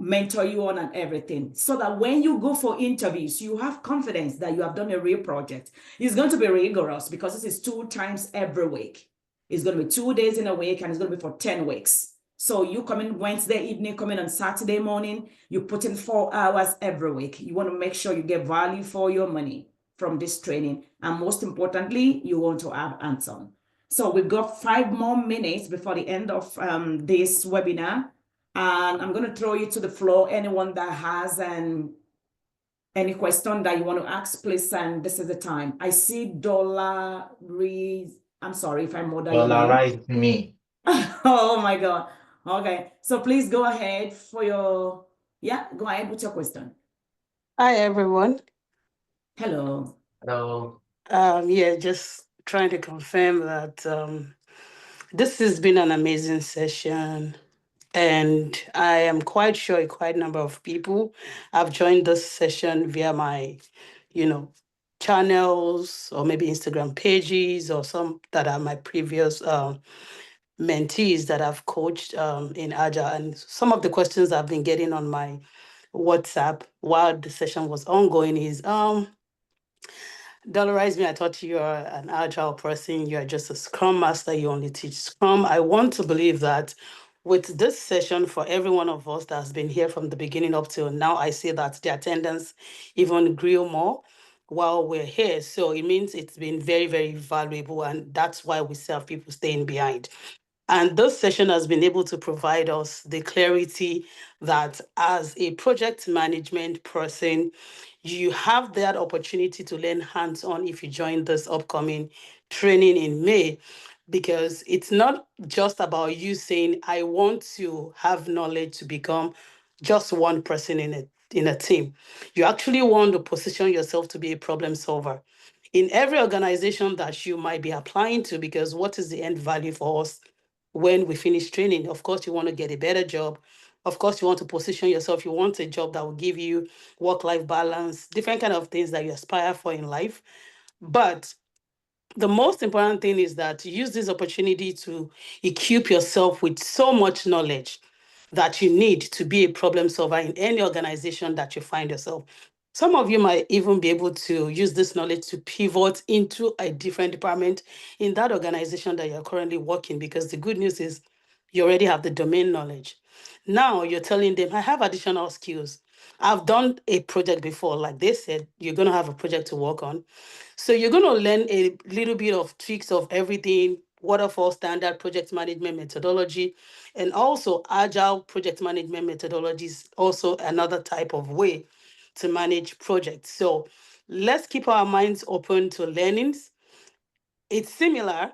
mentor you on and everything, so that when you go for interviews, you have confidence that you have done a real project. It's going to be rigorous because this is 2 times every week. It's going to be 2 days in a week, and it's going to be for 10 weeks. So you come in Wednesday evening, come in on Saturday morning, you put in 4 hours every week. You want to make sure you get value for your money from this training. And most importantly, you want to have hands-on. So we've got 5 more minutes before the end of this webinar. And I'm going to throw you to the floor. Anyone that has any question that you want to ask, please, and this is the time. I see Dollar Reese. I'm sorry if I murder your name. Dolarize me. Oh my God. Okay. So please go ahead go ahead with your question. Hi, everyone. Hello. Hello. Yeah, just trying to confirm that this has been an amazing session, and I am quite sure quite a number of people have joined this session via my, channels or maybe Instagram pages, or some that are my previous mentees that I've coached in Agile. And some of the questions I've been getting on my WhatsApp while the session was ongoing is Dollarize me. I thought you are an agile person. You are just a scrum master. You only teach scrum. I want to believe that with this session, for every one of us that's been here from the beginning up till now, I see that the attendance even grew more while we're here. So it means it's been very, very valuable. And that's why we still have people staying behind. And this session has been able to provide us the clarity that as a project management person, you have that opportunity to learn hands-on if you join this upcoming training in May, because it's not just about you saying, I want to have knowledge to become just one person in a team. You actually want to position yourself to be a problem solver in every organization that you might be applying to, because what is the end value for us when we finish training? Of course, you want to get a better job. Of course, you want to position yourself. You want a job that will give you work-life balance, different kind of things that you aspire for in life. But the most important thing is that you use this opportunity to equip yourself with so much knowledge that you need to be a problem solver in any organization that you find yourself. Some of you might even be able to use this knowledge to pivot into a different department in that organization that you're currently working, because the good news is you already have the domain knowledge. Now you're telling them, I have additional skills. I've done a project before, like they said, you're going to have a project to work on. So you're going to learn a little bit of tricks of everything, waterfall standard project management methodology, and also agile project management methodologies, also another type of way to manage projects. So let's keep our minds open to learnings. It's similar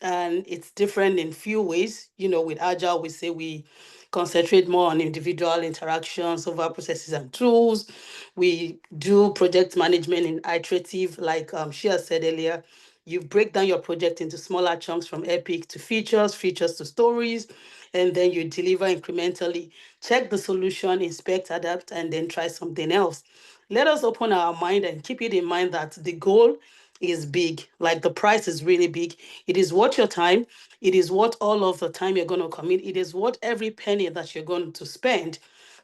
and it's different in few ways. With Agile, we say we concentrate more on individual interactions over processes and tools. We do project management in iterative, like she has said earlier. You break down your project into smaller chunks, from epic to features, features to stories, and then you deliver incrementally. Check the solution, inspect, adapt, and then try something else. Let us open our mind and keep it in mind that the goal is big. Like, the price is really big. It is worth your time. It is worth all of the time you're going to commit. It is worth every penny that you're going to spend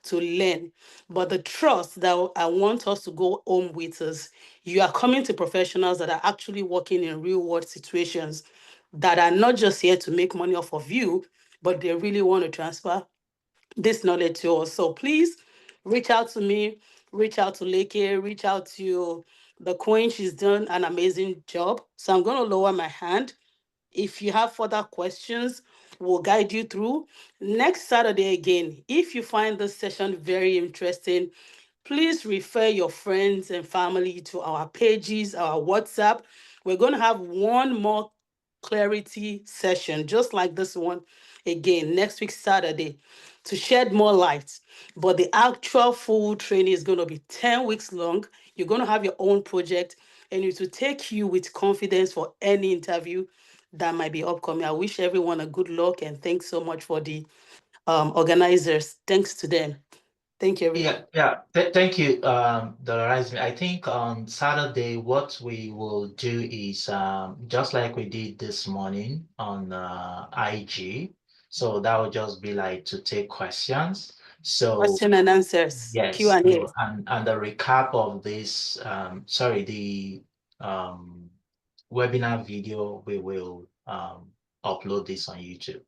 to learn. But the trust that I want us to go home with is you are coming to professionals that are actually working in real world situations, that are not just here to make money off of you, but they really want to transfer this knowledge to us. So please reach out to me, reach out to Leke, reach out to the Queen. She's done an amazing job. So I'm going to lower my hand. If you have further questions, we'll guide you through. Next Saturday again, if you find this session very interesting, please refer your friends and family to our pages, our WhatsApp. We're going to have one more clarity session, just like this one again next week, Saturday, to shed more light. But the actual full training is going to be 10 weeks long. You're going to have your own project, and it will take you with confidence for any interview that might be upcoming. I wish everyone a good luck, and thanks so much for the organizers. Thanks to them. Thank you, everyone. Thank you, Dr. Rising. I think on Saturday, what we will do is just like we did this morning on IG. So that will just be like to take questions. So Question and answers, yes, Q&A. so, and the recap of this, the webinar video, we will upload this on YouTube.